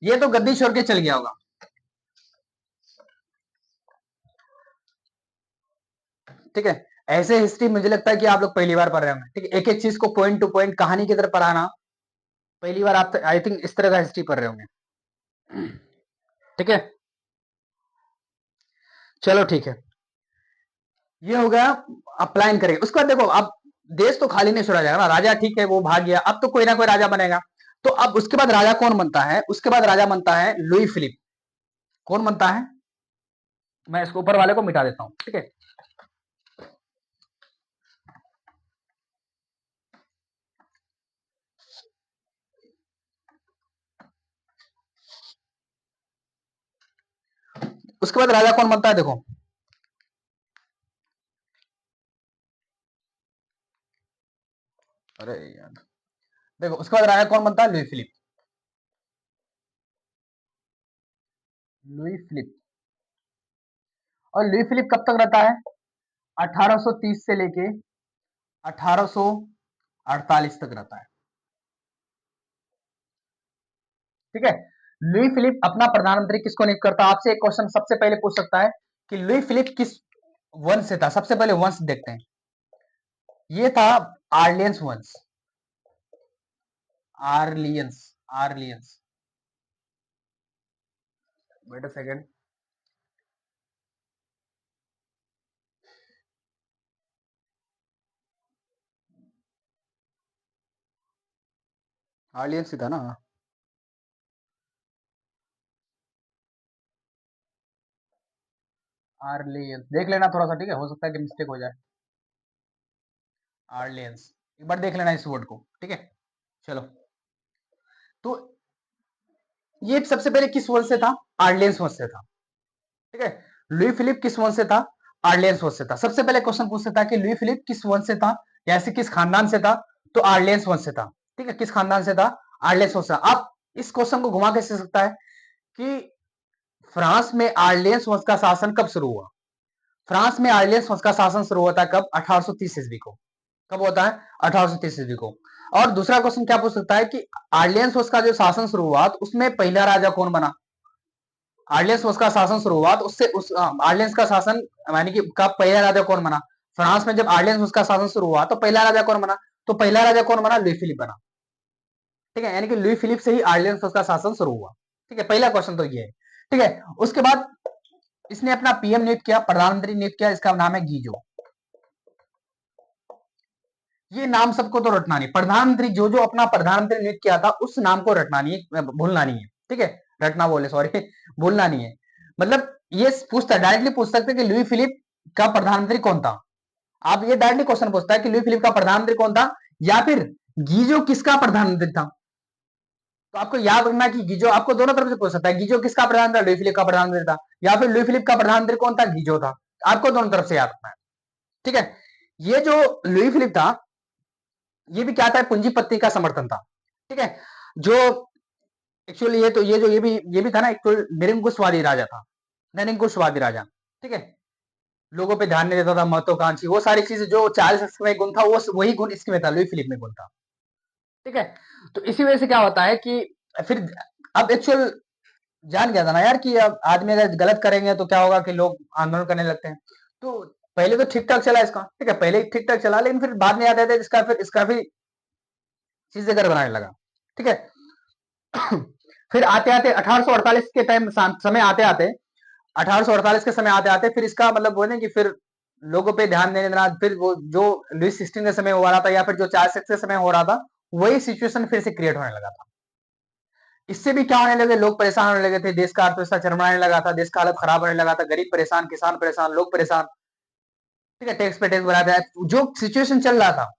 ये तो गद्दी छोड़ के चल गया होगा। ठीक है, ऐसे हिस्ट्री मुझे लगता है कि आप लोग पहली बार पढ़ रहे होंगे। ठीक है, एक एक चीज को पॉइंट टू पॉइंट कहानी की तरह पढ़ाना पहली बार आप, आई थिंक इस तरह का हिस्ट्री पढ़ रहे होंगे। ठीक है, चलो ठीक है, ये हो गया। आप प्लान करेंगे, उसके बाद देखो, अब देश तो खाली नहीं छोड़ा जाएगा ना। राजा ठीक है वो भाग गया, अब तो कोई ना कोई राजा बनेगा। तो अब उसके बाद राजा कौन बनता है? उसके बाद राजा बनता है लुई फिलिप। कौन बनता है? मैं इसको ऊपर वाले को मिटा देता हूं। ठीक है, उसके बाद राजा कौन बनता है देखो, अरे यार, देखो उसके बाद राजा कौन बनता है? Louis Philippe. लुई फिलिप, और लुई फिलिप कब तक रहता है? 1830 से लेके 1848 तक रहता है। ठीक है, लुई फिलिप अपना प्रधानमंत्री किसको नियुक्त करता है? आपसे एक क्वेश्चन सबसे पहले पूछ सकता है कि लुई फिलिप किस वंश से था। सबसे पहले वंश देखते हैं, ये था आर्लियंस वंश। आर्लियंस, आर्लियंस, वेट अ सेकंड, आर्लियंस ही था ना। आर्लियंस देख लेना थोड़ा सा, ठीक है, हो सकता है कि मिस्टेक हो जाए। आर्लियंस, एक बार देख लेना इस वर्ड को। ठीक है, चलो, तो ये सबसे पहले किस वंश से था? आर्लियंस वंश से था। ठीक है, लुई फिलिप किस वंश से था? आर्लियंस वंश से था। सबसे पहले क्वेश्चन पूछ सकता है कि लुई फिलिप किस वंश से था, या ऐसे किस खानदान से था? तो आर्लियंस वंश से था। ठीक है, किस खानदान से था? आर्लियंस वंश से। आप इस क्वेश्चन को घुमा कैसे सकता है कि फ्रांस में आर्लियंस वंश का शासन कब शुरू हुआ? फ्रांस में आर्लियंस वंश का शासन शुरू होता है कब? 1830 ईस्वी को। कब होता है? 1830 ईस्वी को। और दूसरा क्वेश्चन क्या पूछ सकता है कि आर्लियंस वंश का जो शासन शुरू हुआ तो उसमें पहला राजा कौन बना? आर्लियंस उसका शासन शुरू हुआ तो उससे उस आर्लियंस का शासन, यानी कि का पहला राजा कौन बना? फ्रांस में जब आर्लियंस उसका शासन शुरू हुआ तो पहला राजा कौन बना? तो पहला राजा कौन बना? लुई फिलिप बना। ठीक है, यानी कि लुई फिलिप से ही आर्लियंस उसका शासन शुरू हुआ। ठीक है, पहला क्वेश्चन तो ये है। ठीक है, उसके बाद इसने अपना पीएम नियुक्त किया, प्रधानमंत्री नियुक्त किया, इसका नाम है गीजो। ये नाम सबको तो रटना नहीं, प्रधानमंत्री जो जो अपना प्रधानमंत्री नियुक्त किया था उस नाम को रटना नहीं है, भूलना नहीं है। ठीक है, रटना बोले सॉरी, भूलना नहीं है। मतलब ये पूछता, डायरेक्टली पूछ सकते कि लुई फिलिप का प्रधानमंत्री कौन था। आप ये डायरेक्टली क्वेश्चन पूछता है कि लुई फिलिप का प्रधानमंत्री कौन था, या फिर गीजो किसका प्रधानमंत्री था? तो आपको याद रखना कि गीजो, आपको दोनों तरफ से पूछ सकता है, गीजो किसका प्रधान था? लुई फिलिप का प्रधानमंत्री था, या फिर लुई फिलिप का प्रधानमंत्री कौन था? गीजो था। आपको दोनों तरफ से याद रखना है, ठीक है। ये जो लुई फिलिप था, ये भी क्या था? पूंजीपति का समर्थन था, ठीक है। जो एक्चुअली ये भी था ना, एक निरंकुशवादी राजा था, निरंकुशवादी राजा, ठीक है। लोगों पे ध्यान नहीं देता था, महत्वाकांक्षी, वो सारी चीजें जो चार्ल्स में गुण था, वो वही गुण इसमें था, लुई फिलिप में गुण था, ठीक है। तो इसी वजह से क्या होता है कि फिर अब एक्चुअल जान गया था ना यार कि अब आदमी अगर गलत करेंगे तो क्या होगा कि लोग आंदोलन करने लगते हैं। तो पहले तो ठीक ठाक चला इसका, ठीक है, पहले ठीक ठाक चला, लेकिन फिर बाद में याद आता है इसका फिर चीजें बनाने लगा, ठीक है। फिर आते आते 1848 के टाइम समय आते आते 1848 के समय आते आते फिर इसका मतलब बोले कि फिर लोगों पे ध्यान देने देना, फिर वो जो लुईस 16 के समय हो रहा था या फिर जो चार्ल्स के समय हो रहा था, वही सिचुएशन फिर से क्रिएट होने लगा था। इससे भी क्या होने लगे, लोग परेशान होने लगे थे, देश का अर्थव्यवस्था चरमराने लगा था, देश का हालत खराब होने लगा था, गरीब परेशान, किसान परेशान, लोग परेशान, ठीक है, टैक्स पे टैक्स बढ़ाता है। जो सिचुएशन चल रहा था,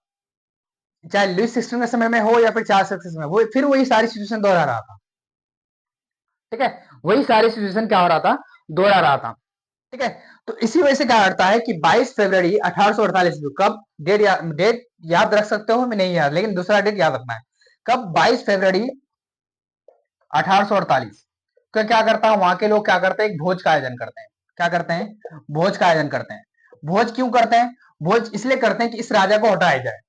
चाहे लुईस 16 के समय में हो या फिर चार्ल्स के समय, वो फिर वही सारी सिचुएशन दोहरा रहा था, ठीक है। वही सारी सिचुएशन क्या हो रहा था? दोहरा रहा था, ठीक है। तो इसी वजह से क्या करता है कि 22 फरवरी 1848 को, कब डेट याद रख सकते हो, मैं नहीं याद, लेकिन दूसरा डेट याद रखना है, कब? 22 फरवरी 1848 का क्या करता है, वहां के लोग क्या करते हैं? एक भोज का आयोजन करते हैं। क्या करते हैं? भोज का आयोजन करते हैं। भोज क्यों करते हैं? भोज इसलिए करते हैं कि इस राजा को हटाया जाए।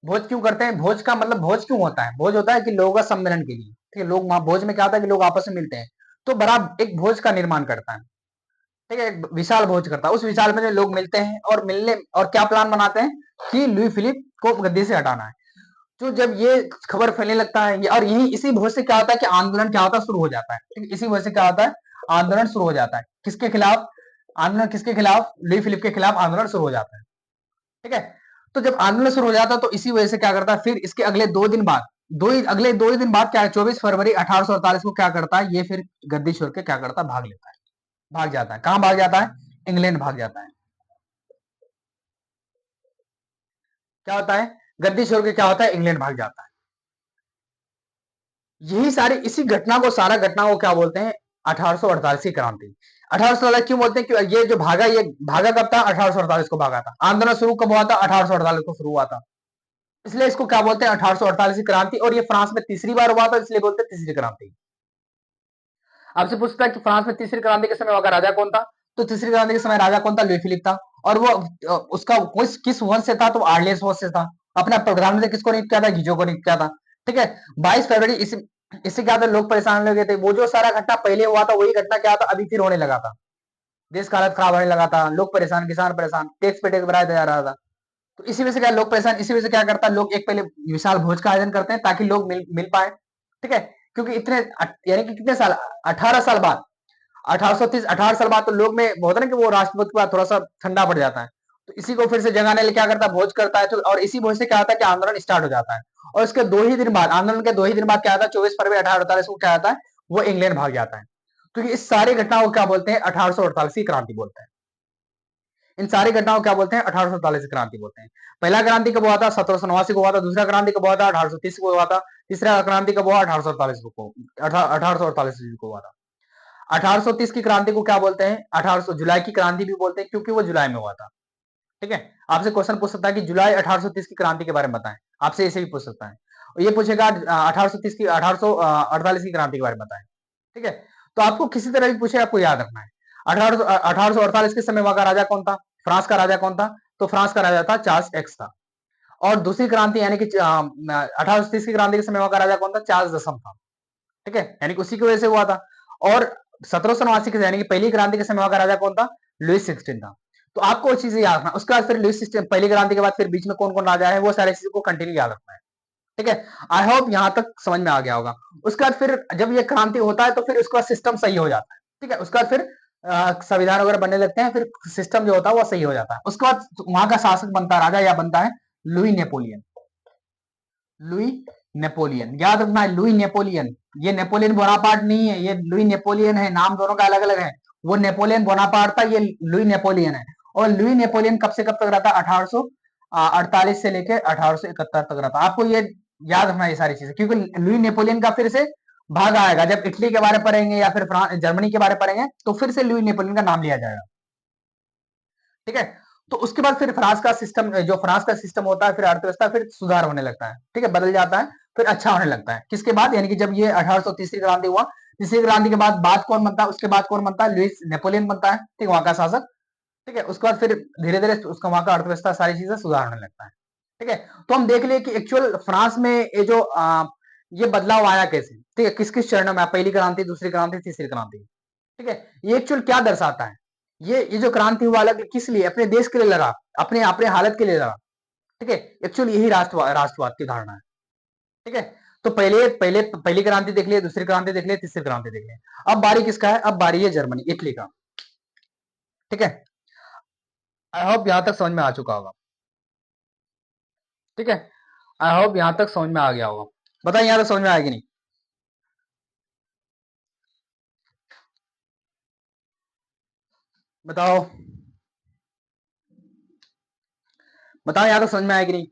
भोज क्यों करते हैं? भोज का मतलब, भोज क्यों होता है? भोज होता है कि लोगों का सम्मेलन के लिए, ठीक है। लोग वहां भोज में क्या होता है कि लोग आपस में मिलते हैं, तो बड़ा एक भोज का निर्माण करता है, ठीक है, एक विशाल भोज करता है। उस विशाल में लोग मिलते हैं और मिलने और क्या प्लान बनाते हैं कि लुई फिलिप को गद्दी से हटाना है। तो जब ये खबर फैलने लगता है, और यही इसी भोज से क्या होता है कि आंदोलन क्या होता है? शुरू हो जाता है, ठीक है। इसी वजह से क्या होता है? आंदोलन शुरू हो जाता है। किसके खिलाफ आंदोलन? किसके खिलाफ? लुई फिलिप के खिलाफ आंदोलन शुरू हो जाता है, ठीक है। तो जब आंदोलन शुरू हो जाता है तो इसी वजह से क्या करता है, फिर इसके अगले 2 दिन बाद, अगले 2 ही दिन बाद क्या है, 24 फरवरी 1848 को क्या करता है, ये फिर गद्दी छोड़ के क्या करता है? भाग लेता है, भाग जाता है। कहां भाग जाता है? इंग्लैंड भाग जाता है। क्या होता है? गद्दी छोड़ के क्या होता है? इंग्लैंड भाग जाता है। यही सारी इसी घटना को, सारा घटना को क्या बोलते हैं? 1848 की क्रांति। 1848 क्यों बोलते हैं? क्यों ये जो भागा, ये भागा कब था? 1848 को भागा था। आंदोलन शुरू कब हुआ था? 1848 को शुरू हुआ था। इसलिए इसको क्या बोलते हैं? 1848 की क्रांति। और ये फ्रांस में तीसरी बार हुआ था, इसलिए बोलते हैं तीसरी क्रांति। आपसे पूछता है कि फ्रांस में तीसरी क्रांति के समय वहां का राजा कौन था? तो तीसरी क्रांति के समय राजा कौन था? लुई फिलिप था। और वो उसका किस वंश से था? तो आर्लियस वंश से था। अपना प्रधानमंत्री किसको नियुक्त किया था? गीजो को नियुक्त किया था, ठीक है। 22 फरवरी, इससे क्या था? लोग परेशान होने लगे थे। वो जो सारा घटना पहले हुआ था, वही घटना क्या था? अभी फिर होने लगा था। देश का हालत खराब होने लगा था, लोग परेशान, किसान परेशान, टैक्स पे टैक्स बढ़ाया जा रहा था। तो इसी वजह से क्या, लोग परेशान, इसी वजह से क्या करता है, लोग एक पहले विशाल भोज का आयोजन करते हैं ताकि लोग मिल पाए, ठीक है। क्योंकि इतने यानी कि कितने साल, 18 साल बाद, 1830, 18 साल बाद तो लोग में होता है ना कि वो राष्ट्रपति के बाद थोड़ा सा ठंडा पड़ जाता है। तो इसी को फिर से जगाने लिए क्या करता है? भोज करता है। तो और इसी भोज से क्या होता है कि आंदोलन स्टार्ट हो जाता है। और इसके 2 ही दिन बाद, आंदोलन के 2 ही दिन बाद क्या आता है? 24 फरवरी 1848 को क्या आता है? वो इंग्लैंड भाग जाता है। तो इस सारी घटनाओं को क्या बोलते हैं? 1848 की क्रांति बोलते हैं। इन सारी घटनाओं को क्या बोलते हैं? 1848 की क्रांति बोलते हैं। पहला क्रांति कब हुआ था? 1789 को हुआ था। दूसरा क्रांति कब हुआ था? 1830 को हुआ था। तीसरा क्रांति कब हुआ? 1848 को, 1848 को हुआ था। 1830 की क्रांति को क्या बोलते हैं? 1800 जुलाई की क्रांति भी बोलते हैं, क्योंकि वो जुलाई में हुआ था, ठीक है। आपसे क्वेश्चन पूछ सकता है कि जुलाई 1830 की क्रांति के बारे में बताएं, आपसे ऐसे भी पूछ सकता है। और ये पूछेगा 1830 की 1848 की क्रांति के बारे में बताएं, ठीक है। तो आपको किसी तरह भी पूछे, आपको याद रखना है। 1848 के समय वहां का राजा कौन था? फ्रांस का राजा कौन था? तो फ्रांस का राजा था चार्ल्स एक्स था। और दूसरी क्रांति यानी कि 1830 की क्रांति के समय वहां का राजा कौन था? चार्ल्स दसम था, ठीक है, यानी कि उसी की वजह से हुआ था। और 1789 के यानी कि पहली क्रांति के समय वहां का राजा कौन था? लुईस 16 था। तो आपको वो चीजें याद रखना। उसके बाद फिर लुईस 16, पहली क्रांति के बाद फिर बीच में कौन कौन राजा है, वो सारी चीजों को कंटिन्यू याद रखना है, ठीक है। आई होप यहां तक समझ में आ गया होगा। उसके बाद फिर जब ये क्रांति होता है तो फिर उसका सिस्टम सही हो जाता है, ठीक है। उसके बाद फिर संविधान वगैरह बनने लगते हैं, फिर सिस्टम जो होता है वो सही हो जाता है। उसके बाद वहां का शासक बनता है, राजा या बनता है लुई नेपोलियन। लुई नेपोलियन याद रखना है, लुई नेपोलियन। ये नेपोलियन बोनापार्ट नहीं है, ये लुई नेपोलियन है, नाम दोनों का अलग अलग है। वो नेपोलियन बोनापार्ट था, ये लुई नेपोलियन है। और लुई नेपोलियन कब से कब तक रहा था? 48 से लेके 1871 तक रहा था। आपको ये याद रखना ये सारी चीजें, क्योंकि लुई नेपोलियन का फिर से भाग आएगा जब इटली के बारे में पढ़ेंगे या फिर जर्मनी के बारे में पढ़ेंगे, तो फिर से लुई नेपोलियन का नाम लिया जाएगा। ठीक है, तो उसके बाद फिर फ्रांस का सिस्टम, जो फ्रांस का सिस्टम होता है, फिर अर्थव्यवस्था फिर सुधार होने लगता है। ठीक है, बदल जाता है, फिर अच्छा होने लगता है। किसके बाद? यानी कि जब ये 1830 क्रांति हुआ, तीसरी क्रांति के बाद कौन बनता है? उसके बाद कौन बनता है? लुइस नेपोलियन बनता है। ठीक, वहां का शासक। ठीक है, उसके बाद फिर धीरे धीरे उसका वहां का अर्थव्यवस्था सारी चीजें सुधार होने लगता है। ठीक है, तो हम देख लिए कि एक्चुअल फ्रांस में ये जो ये बदलाव आया कैसे। ठीक है, किस किस चरणों में? पहली क्रांति, दूसरी क्रांति, तीसरी क्रांति। ठीक है, ये एक्चुअल क्या दर्शाता है? ये जो क्रांति हुआ अलग किस लिए? अपने देश के लिए लड़ा, अपने अपने हालत के लिए लड़ा। ठीक है, एक्चुअल यही राष्ट्रवाद की धारणा है। ठीक है, तो पहले पहले पहली क्रांति देख लिए, दूसरी क्रांति देख लिए, तीसरी क्रांति देख लिए। अब बारी किसका है? अब बारी है जर्मनी, इटली का। ठीक है, आई होप यहां तक समझ में आ चुका होगा। ठीक है, आई होप यहां तक समझ में आ गया होगा। बताइए यहां तक समझ में आएगी नहीं? बताओ, बताओ यहां तक समझ में आएगी नहीं?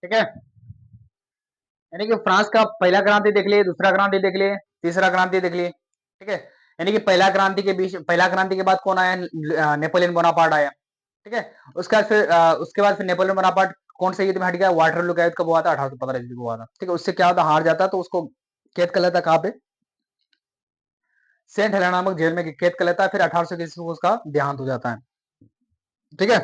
ठीक है, यानी कि फ्रांस का पहला क्रांति देख लिए, दूसरा क्रांति देख लिए, तीसरा क्रांति देख लिए। ठीक है, यानी कि पहला क्रांति के बाद कौन आया? नेपोलियन बोनापार्ट आया। ठीक है, उसके बाद फिर नेपोलियन बोनापार्ट कौन से युद्ध में हट गया? वाटरलू का युद्ध कब हुआ था? 1815 ईस्वी को हुआ था। ठीक है, उससे क्या होता? हार जाता, तो उसको कैद कर लेता। कहाँ पे? सेंट हेलेना नामक जेल में कैद कर लेता है। फिर 1800 ईस्वी को उसका देहांत हो जाता है। ठीक है,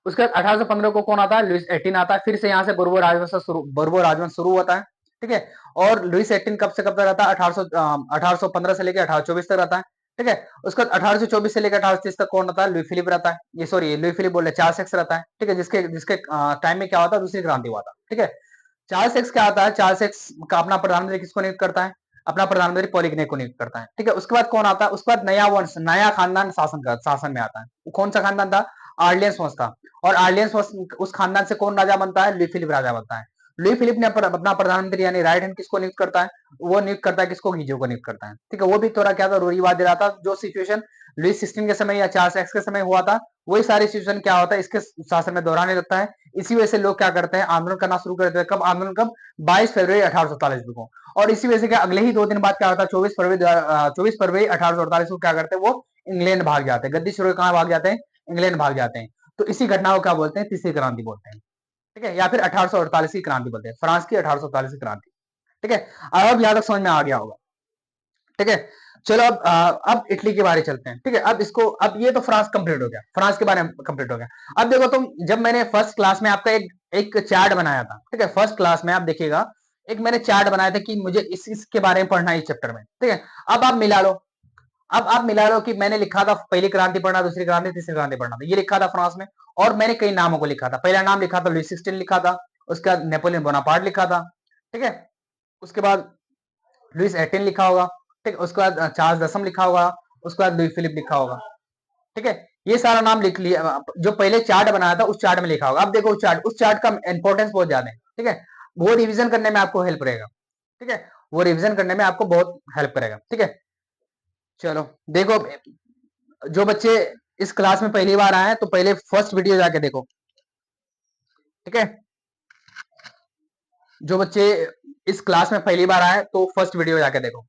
उसके बाद 1815 को कौन आता है? लुइस एटीन आता है। फिर से यहाँ से बोर्बो राजवंश शुरू होता है। ठीक है, और लुइस एटीन कब से कब तक रहता है? 1815 से लेकर 1824 तक रहता है। ठीक है, उसके बाद 1824 से लेकर 1830 तक कौन रहता है? लुई फिलिप रहता है। ये सॉरी, लुई फिलिप बोल रहे, चार्ल्स एक्स रहता है। ठीक है, जिसके जिसके टाइम में क्या होता है? दूसरी क्रांति हुआ था। ठीक है, चार्ल्स एक्स क्या आता है? चार्ल्स एक्स का अपना प्रधानमंत्री किसको नियुक्त करता है? अपना प्रधानमंत्री पॉलिग्ने को नियुक्त करता है। ठीक है, उसके बाद कौन आता है? उसके बाद नया वंश, नया खानदान शासन में आता है। वो कौन सा खानदान था? आर्लियंस वंश था। और आर्लियंस वंश, उस खानदान से कौन राजा बनता है? लुई फिलिप राजा बनता है। लुई फिलिप ने अपना प्रधानमंत्री यानी राइट हैंड किसको नियुक्त करता है? वो नियुक्त करता है किसको? गीजो को नियुक्त करता है। ठीक है, वो भी थोड़ा क्या था? रूढ़िवाद रहा था। जो सिचुएशन लुई 16 के समय या चार्ल्स एक्स के समय हुआ था, वही सारी सिचुएशन क्या होता है? इसके शासन में दोहराने लगता है। इसी वजह से लोग क्या करते हैं? आंदोलन करना शुरू कर देते हैं। कब आंदोलन? कब? 22 फरवरी 1847 को। और इसी वजह से क्या अगले ही 2 दिन बाद क्या होता है? 24 फरवरी 1848 को क्या करते हैं? वो इंग्लैंड भाग जाते हैं। गद्दी छोड़ कहां भाग जाते हैं? इंग्लैंड भाग जाते हैं। तो इसी घटना को क्या बोलते हैं? तीसरी क्रांति बोलते हैं। ठीक है, या फिर 1848 की क्रांति बोलते हैं, फ्रांस की 1848 की क्रांति। ठीक है, अब यहां तक समझ में आ गया होगा। ठीक है, चलो अब इटली के बारे में चलते हैं। ठीक है, अब ये तो फ्रांस कंप्लीट हो गया, फ्रांस के बारे में कंप्लीट हो गया। अब देखो तुम, जब मैंने फर्स्ट क्लास में आपका एक एक चार्ट बनाया था। ठीक है, फर्स्ट क्लास में आप देखिएगा, एक मैंने चार्ट बनाया था कि मुझे इसके बारे में पढ़ना है इस चैप्टर में। ठीक है, अब आप मिला लो, अब आप मिला लो कि मैंने लिखा था पहली क्रांति पढ़ना, दूसरी क्रांति, तीसरी क्रांति पढ़ना था, ये लिखा था फ्रांस में। और मैंने कई नामों को लिखा था। पहला नाम लिखा था लुई 16 लिखा था। उसके बाद नेपोलियन बोनापार्ट लिखा था। ठीक है, उसके बाद लुइस 18 लिखा होगा। ठीक है, उसके बाद चार्ल्स 10 लिखा होगा। उसके बाद लुई फिलिप लिखा होगा। ठीक है, ये सारा नाम लिख लिया। जो पहले चार्ट बनाया था उस चार्ट में लिखा होगा। अब देखो उस चार्ट का इंपॉर्टेंस बहुत ज्यादा है। ठीक है, वो रिवीजन करने में आपको हेल्प रहेगा। ठीक है, वो रिवीजन करने में आपको बहुत हेल्प करेगा। ठीक है, चलो देखो, जो बच्चे इस क्लास में पहली बार आए हैं तो पहले फर्स्ट वीडियो जाके देखो। ठीक है, जो बच्चे इस क्लास में पहली बार आए तो फर्स्ट वीडियो जाके देखो।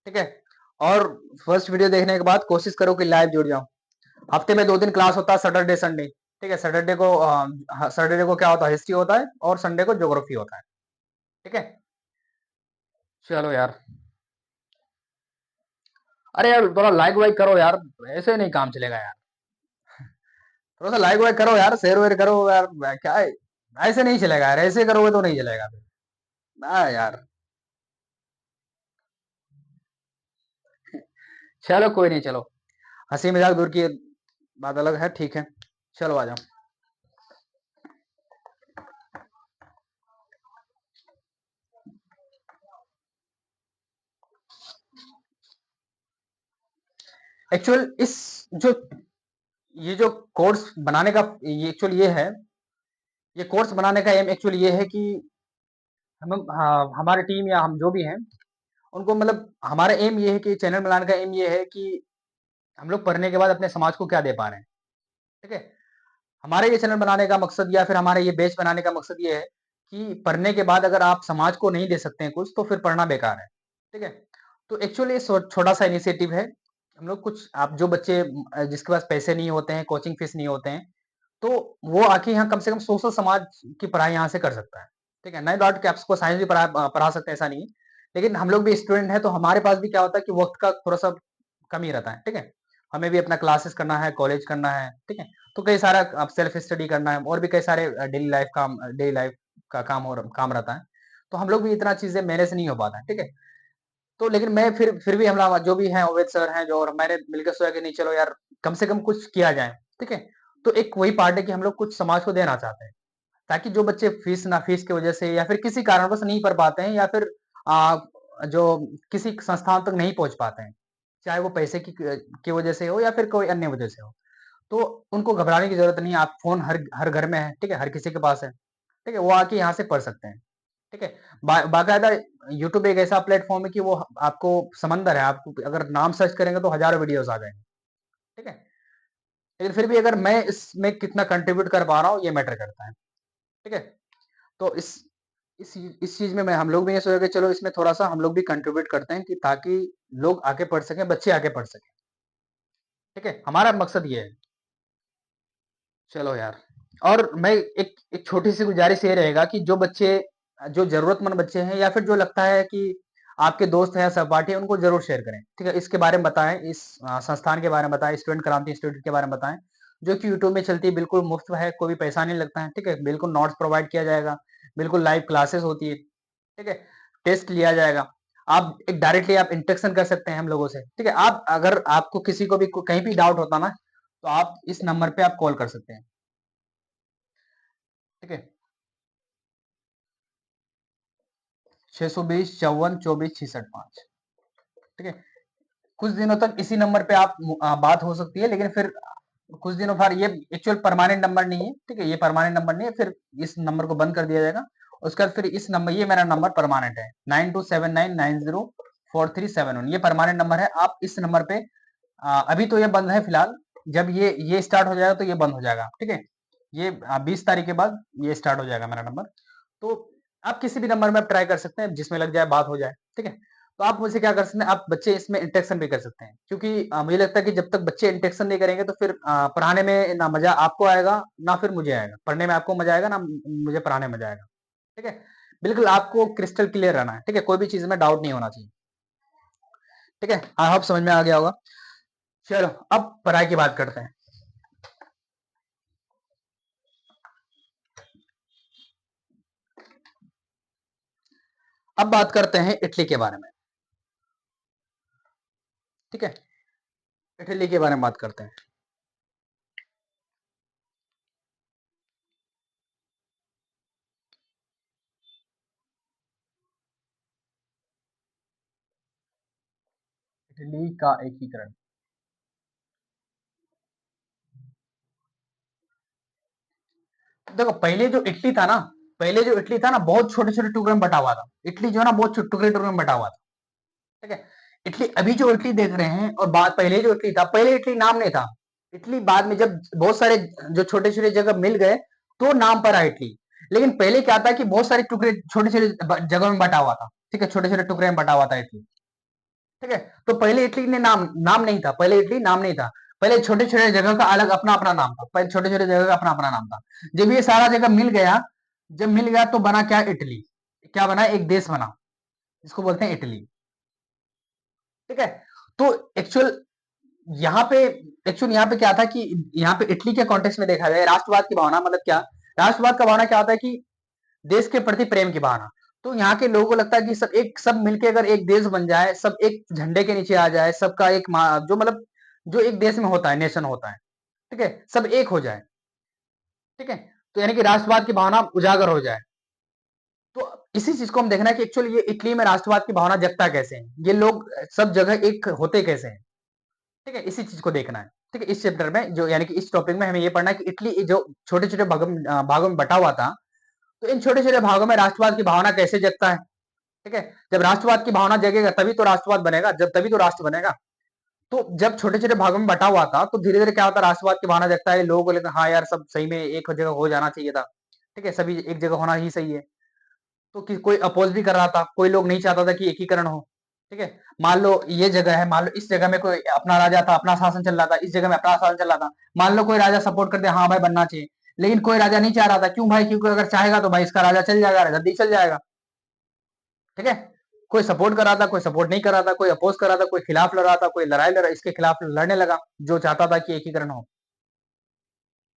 ठीक है, और फर्स्ट वीडियो देखने के बाद कोशिश करो कि लाइव जुड़ जाओ। हफ्ते में 2 दिन क्लास होता है, सैटरडे संडे। ठीक है, सैटरडे को क्या होता है? हिस्ट्री होता है, और संडे को ज्योग्राफी होता है। ठीक है, चलो यार, अरे यार थोड़ा लाइक वाइक करो यार, ऐसे नहीं काम चलेगा यार। थोड़ा सा लाइक वाइक करो यार, शेयर वेयर करो यार। क्या है? ऐसे नहीं चलेगा यार, ऐसे करोगे तो नहीं चलेगा फिर। हाँ यार, चलो कोई नहीं, चलो हंसी मजाक दूर की बात अलग है। ठीक है, चलो आ जाओ। एक्चुअल इस जो ये जो कोर्स बनाने का ये एक्चुअल ये है, ये कोर्स बनाने का एम एक्चुअल ये है कि हाँ, हमारी टीम या हम जो भी हैं उनको, मतलब हमारा एम ये है कि चैनल बनाने का एम ये है कि हम लोग पढ़ने के बाद अपने समाज को क्या दे पा रहे हैं, ठीक है? हमारे ये चैनल बनाने का मकसद या फिर हमारे ये बैच बनाने का मकसद ये है कि पढ़ने के बाद अगर आप समाज को नहीं दे सकते हैं कुछ, तो फिर पढ़ना बेकार है, ठीक है? तो एक्चुअली छोटा-सा इनिशिएटिव है। हम लोग कुछ आप जो बच्चे जिसके पास पैसे नहीं होते हैं, कोचिंग फीस नहीं होते हैं, तो वो आके यहाँ कम से कम सोशल समाज की पढ़ाई यहाँ से कर सकता है, ठीक है? नहीं डाउट कि आपको साइंस भी पढ़ा सकते हैं, ऐसा नहीं है। लेकिन हम लोग भी स्टूडेंट हैं, तो हमारे पास भी क्या होता है कि वक़्त का थोड़ा-सा कमी रहता है, ठीक है? हमें भी अपना क्लासेस करना है, कॉलेज करना है, ठीक है? तो कई सारा सेल्फ स्टडी करना है और भी कई सारे डेली लाइफ का काम रहता है। तो हम लोग भी इतना चीज़ें मैनेज नहीं हो पाता है, ठीक है? तो लेकिन मैं फिर भी हम लोग जो भी हैं अवैध सर हैं जो और मैंने मिलकर सोचा कि नहीं चलो यार कम से कम कुछ किया जाए, ठीक है? तो एक वही पार्ट है कि हम लोग कुछ समाज को देना चाहते हैं, ताकि जो बच्चे फीस की वजह से या फिर किसी कारणवश नहीं पढ़ पाते हैं या फिर अ, जो किसी संस्थान तक नहीं पहुँच पाते हैं, चाहे वो पैसे की वजह से हो या फिर कोई अन्य वजह से हो। तो उनको घबराने की ज़रूरत नहीं है, आप फ़ोन हर हर घर में है, ठीक है? हर किसी के पास है, ठीक है? वो आके यहाँ से पढ़ सकते हैं, ठीक है? बाकायदा यूट्यूब एक ऐसा प्लेटफ़ॉर्म है कि वो आपको समंदर है, आपको अगर नाम सर्च करेंगे तो हज़ारों वीडियोज़ आ जाएँगे, ठीक है? लेकिन फिर भी अगर मैं इसमें कितना कंट्रीब्यूट कर पा रहा हूँ, ये मैटर करता है, ठीक है? तो इस चीज़ में मैं हम लोग भी ये सोचे कि चलो इसमें थोड़ा-सा हम लोग भी कंट्रीब्यूट करते हैं कि ताकि लोग आके पढ़ सकें, बच्चे आके पढ़ सकें, ठीक है? हमारा मकसद ये है। चलो यार और मैं एक छोटी-सी गुज़ारिश ये रहेगा कि जो बच्चे जो ज़रूरतमंद बच्चे हैं या फिर जो लगता है कि आपके दोस्त हैं या सहपाठी हैं, उनको ज़रूर शेयर करें, ठीक है? इसके बारे में बताएँ, इस संस्थान के बारे में बताएँ, स्टूडेंट क्रांति इंस्टीट्यूट के बारे में बताएँ, जो कि यूट्यूब में चलती है, बिल्कुल मुफ़्त है, कोई भी पैसा नहीं लगता है, ठीक है? बिल्कुल नोट्स प्रोवाइड किया जाएगा, बिल्कुल लाइव क्लासेस होती है, ठीक है? टेस्ट लिया जाएगा। आप एक डायरेक्टली आप इंटरेक्शन कर सकते हैं हम लोगों से, ठीक है? आप अगर आपको किसी को भी कहीं भी डाउट होता ना, तो आप इस नंबर पे आप कॉल कर सकते हैं, ठीक है? 620 54 24 665 ठीक है? कुछ दिनों तक इसी नंबर पे आप बात हो सकती है, लेकिन फिर कुछ दिनों बाद ये एक्चुअल परमानेंट नंबर नहीं है, ठीक है? ये परमानेंट नंबर नहीं है, फिर इस नंबर को बंद कर दिया जाएगा। उसके बाद फिर इस नंबर ये मेरा नंबर परमानेंट है 9279904371 ये परमानेंट नंबर है। आप इस नंबर पे अभी तो ये बंद है फिलहाल, जब ये स्टार्ट हो जाएगा तो ये बंद हो जाएगा, ठीक है? ये 20 तारीख के बाद ये स्टार्ट हो जाएगा मेरा नंबर। तो आप किसी भी नंबर में आप ट्राई कर सकते हैं, जिसमें लग जाए, बात हो जाए, ठीक है? तो आप मुझसे क्या कर सकते हैं, आप बच्चे इसमें इंटरेक्शन भी कर सकते हैं, क्योंकि मुझे लगता है कि जब तक बच्चे इंटरेक्शन नहीं करेंगे तो फिर पढ़ाने में ना मज़ा आपको आएगा, ना फिर मुझे आएगा। पढ़ने में आपको मज़ा आएगा, ना मुझे पढ़ाने में मज़ा आएगा, ठीक है? बिल्कुल आपको क्रिस्टल क्लियर रहना है, ठीक है? कोई भी चीज़ में डाउट नहीं होना चाहिए, ठीक है? आई होप समझ में आ गया होगा। चलो, अब पढ़ाई की बात करते हैं। अब बात करते हैं इटली के बारे में, ठीक है? इटली के बारे में बात करते हैं। इटली का एकीकरण। देखो पहले जो इटली था ना बहुत छोटे-छोटे टुकड़े में बँटा हुआ था। इटली जो है ना बहुत टुकड़े-टुकड़े में बँटा हुआ था, ठीक है? इटली अभी जो इटली देख रहे हैं और बात पहले जो इटली था, पहले इटली नाम नहीं था। इटली बाद में जब बहुत सारे जो छोटे-छोटे जगह मिल गए, तो नाम पड़ा इटली। लेकिन पहले क्या था कि बहुत सारे टुकड़े छोटे-छोटे जगह में बँटा हुआ था, ठीक है? छोटे-छोटे टुकड़े में बँटा हुआ था इटली, ठीक है? तो पहले इटली ने नाम नाम नहीं था, पहले इटली नाम नहीं था। पहले छोटे-छोटे जगह का अलग अपना-अपना नाम था। पहले छोटे-छोटे जगह का अपना-अपना नाम था। जब ये सारा जगह मिल गया जब मिल गया तो बना क्या इटली। क्या बना? एक देश बना, जिसको बोलते हैं इटली, ठीक है? तो एक्चुअल यहाँ पे यहाँ पे क्या था कि यहाँ पे इटली के कॉन्टेक्स्ट में देखा जाए राष्ट्रवाद की भावना मतलब क्या? राष्ट्रवाद का भावना क्या होता है कि देश के प्रति प्रेम की भावना। तो यहाँ के लोगों को लगता है कि सब मिलके अगर एक देश बन जाए, सब एक झंडे के नीचे आ जाए, सबका एक जो मतलब जो एक देश में होता है, नेशन होता है, ठीक है? सब एक हो जाए, ठीक है? तो यानी कि राष्ट्रवाद की भावना उजागर हो जाए। तो इसी चीज को हम देखना है कि एक्चुअली ये इटली में राष्ट्रवाद की भावना जगता कैसे है? ये लोग सब जगह एक होते कैसे हैं? ठीक है? इसी चीज को देखना है, ठीक है? इस चैप्टर में जो यानी कि इस टॉपिक में हमें ये पढ़ना है कि इटली जो छोटे-छोटे भागों में बँटा हुआ था, तो इन छोटे-छोटे भागों में राष्ट्रवाद की भावना कैसे जगता है? ठीक है? जब राष्ट्रवाद की भावना जगेगा तभी तो राष्ट्रवाद बनेगा, जब तभी तो राष्ट्र बनेगा। तो जब छोटे-छोटे भागों में बँटा हुआ था, तो धीरे-धीरे क्या होता है, राष्ट्रवाद की भावना जगता है, लोगों को लगता है हाँ यार, सब सही में एक जगह हो जाना चाहिए था। ठीक है? सभी एक जगह होना ही सही है। तो कोई अपोज़ भी कर रहा था, कोई लोग नहीं चाहता था कि एकीकरण हो। ठीक है? मान लो ये जगह है, मान लो इस जगह में कोई अपना राजा था, अपना शासन चल रहा था, इस जगह में अपना शासन चल रहा था। मान लो कोई राजा सपोर्ट कर दे, हाँ भाई बनना चाहिए। लेकिन कोई राजा नहीं चाह रहा था, क्यों भाई? क्योंकि अगर चाहेगा तो भाई इसका राजा चल जाएगा, गद्दी चल जाएगा। ठीक है? कोई सपोर्ट कर रहा था, कोई सपोर्ट नहीं कर रहा था, कोई अपोज़ कर रहा था, कोई खिलाफ लड़ रहा था, कोई लड़ाई लड़ इसके खिलाफ लड़ने लगा, जो चाहता था कि एकीकरण हो।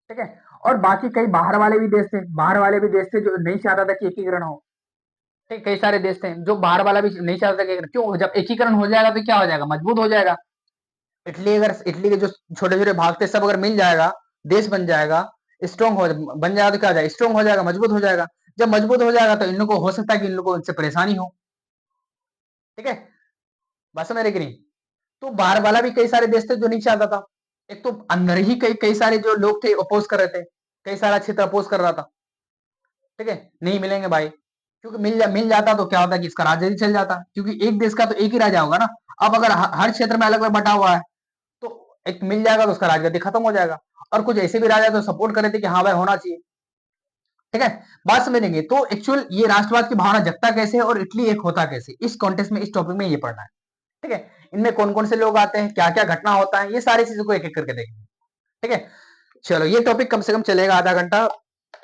ठीक है? और बाकी कई बाहर वाले भी देश थे, बाहर वाले भी देश थे जो नहीं चाहता था कि एकीकरण हो। ठीक, कई सारे देश थे जो बाहर वाला भी नहीं चाहता था कि क्यों? जब एकीकरण हो जाएगा तो क्या हो जाएगा? मजबूत हो जाएगा। इटली के जो छोटे-छोटे भाग थे सब अगर मिल जाएगा, देश बन जाएगा, स्ट्रॉन्ग हो बन जाएगा तो क्या हो जाएगा? स्ट्रॉन्ग हो जाएगा, मजबूत हो जाएगा। जब मजबूत हो जाएगा तो इन लोगों को हो सकता है कि इन लोगों को इससे परेशानी हो। ठीक है? बात समझ रहे कि नहीं? तो बाहर वाला भी कई सारे देश थे जो नहीं चाहता था। एक तो अंदर ही कई कई सारे जो लोग थे अपोज़ कर रहे थे। कई सारा क्षेत्र अपोज़ कर रहा था। ठीक है? नहीं मिलेंगे भाई। क्योंकि मिल जाता तो क्या होता कि इसका राज्य ही चल जाता। क्योंकि एक देश का तो एक ही राजा होगा ना। अब अगर हर क्षेत्र में अलग-अलग बँटा हुआ है, तो एक मिल जाएगा तो उसका राजगद्दी खत्म हो जाएगा। और कुछ ऐसे भी राजा तो सपोर्ट कर रहे थे कि हाँ भाई होना चाहिए। ठीक है? बात समझेंगे तो एक्चुअल ये राष्ट्रवाद की भावना जगता कैसे है और इटली एक होता कैसे? इस कॉन्टेक्स्ट में इस टॉपिक में ये पढ़ना है। ठीक है? इनमें कौन-कौन से लोग आते हैं, क्या-क्या घटना होता है, ये सारी चीज़ों को एक-एक करके देखेंगे। ठीक है? चलो ये टॉपिक कम से कम चलेगा आधा घंटा।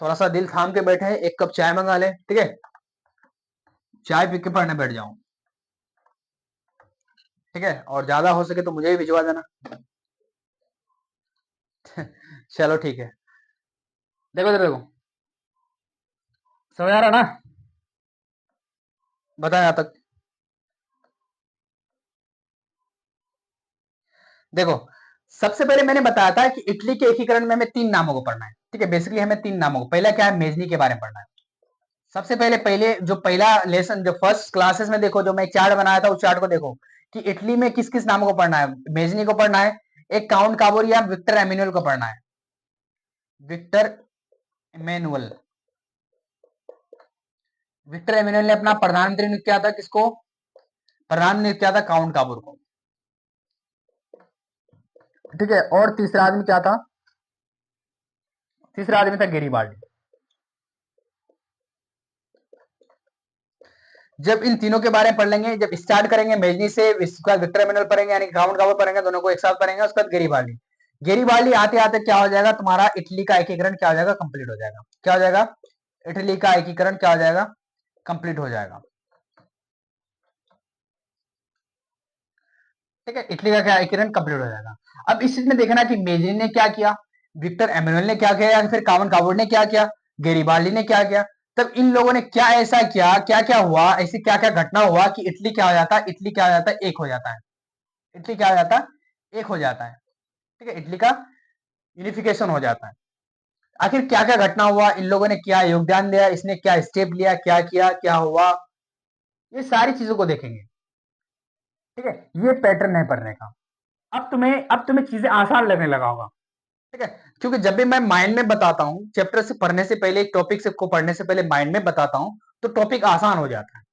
थोड़ा-सा दिल थाम के बैठे, एक कप चाय मँगा लें, ठीक है? चाय पी के पढ़ने बैठ जाऊँ। ठीक है? और ज़्यादा हो सके तो मुझे भी भिजवा देना। चलो ठीक है। देखो इधर देखो। समझ आ रहा ना? बताएँ यहाँ तक? देखो, सबसे पहले मैंने बताया था कि इटली के एकीकरण में हमें 3 नामों को पढ़ना है। ठीक है? बेसिकली हमें 3 नामों को। पहला क्या है? मेजनी के बारे में पढ़ना है। सबसे पहले जो पहला लेसन जो फर्स्ट क्लासेस में देखो जो मैं एक चार्ट बनाया था उस चार्ट को देखो कि इटली में किस-किस नामों को पढ़ना है। मेजनी को पढ़ना है, एक काउंट काबोरी या विक्टर एमेनुएल को पढ़ना है। Victor Emmanuel. विक्टर एमेनुएल ने अपना प्रधानमंत्री नियुक्त किया था किसको? प्रधान नियुक्त किया था काउंट काबूर को। ठीक है? और तीसरा आदमी क्या था? तीसरा आदमी था गेरिबाल्डी। जब इन तीनों के बारे में पढ़ लेंगे, जब स्टार्ट करेंगे मेजनी से, उसके बाद विक्टर एमेनुएल पढ़ेंगे यानी काउंट काबूर पढ़ेंगे, दोनों को एक साथ पढ़ेंगे, उसके बाद गेरिबाल्डी। गेरिबाल्डी आते-आते क्या हो जाएगा? तुम्हारा इटली का एकीकरण क्या हो जाएगा? कंप्लीट हो जाएगा। क्या हो जाएगा? इटली का एकीकरण क्या हो जाएगा? कंप्लीट हो जाएगा। ठीक है? इटली का क्या एकीकरण कंप्लीट हो जाएगा। अब इस चीज में देखना कि मेजनी ने क्या किया, विक्टर एमेनुएल ने क्या किया, या फिर काउंट काबूर ने क्या किया, गेरिबाल्डी ने क्या किया। तब इन लोगों ने क्या ऐसा किया, क्या-क्या हुआ, ऐसी क्या-क्या घटना हुआ कि इटली क्या हो जाता है? इटली क्या हो जाता है? एक हो जाता है। इटली क्या हो जाता है? एक हो जाता है। ठीक है? इटली का यूनिफिकेशन हो जाता है। आखिर क्या-क्या घटना हुआ, इन लोगों ने क्या योगदान दिया, इसने क्या स्टेप लिया, क्या किया, क्या हुआ, ये सारी चीजों को देखेंगे। ठीक है? ये पैटर्न है पढ़ने का। अब तुम्हें चीजें आसान लगने लगा होगा। ठीक है? क्योंकि जब भी मैं माइंड में बताता हूँ, चैप्टर से पढ़ने से पहले, एक टॉपिक से को पढ़ने से पहले माइंड में बताता हूँ, तो टॉपिक आसान हो जाता है।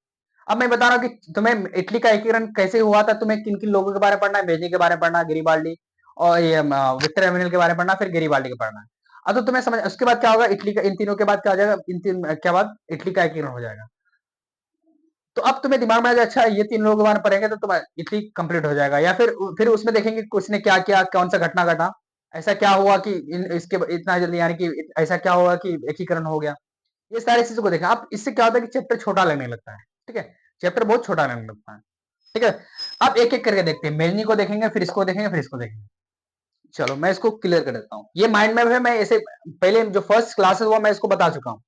अब मैं बता रहा हूँ कि तुम्हें इटली का एकीकरण कैसे हुआ था, तुम्हें किन-किन लोगों के बारे में पढ़ना है, मेजनी के बारे में पढ़ना है, गेरिबाल्डी और ये विक्टर एमेनुएल के बारे में पढ़ना है, फिर गेरिबाल्डी के पढ़ना है। अब तो तुम्हें समझ उसके बाद क्या होगा, इटली का इन तीनों के बाद क्या हो जाएगा, इन तीन के बाद इटली का एकीकरण हो जाएगा। तो अब तुम्हें दिमाग में आ जाए अच्छा ये 3 लोगों के बारे में पढ़ेंगे तो तुम्हारा इटली कंप्लीट हो जाएगा, या फिर उसमें देखेंगे कि उसने क्या किया, कौन सा घटना घटा, ऐसा क्या हुआ कि इसके इतना जल्दी यानी कि ऐसा क्या हुआ कि एकीकरण हो गया। ये सारी चीजों को देखा। अब इससे क्या होता है कि चैप्टर छोटा लगने लगता है। ठीक है? चैप्टर बहुत छोटा लगने लगता है। ठीक है? अब एक एक करके देखते हैं, मेजनी को देखेंगे, फिर इसको देखेंगे, फिर इसको देखेंगे। चलो मैं इसको क्लियर कर देता हूँ, ये माइंड में है, मैं ऐसे पहले जो फर्स्ट क्लासेस हुआ मैं इसको बता चुका हूँ।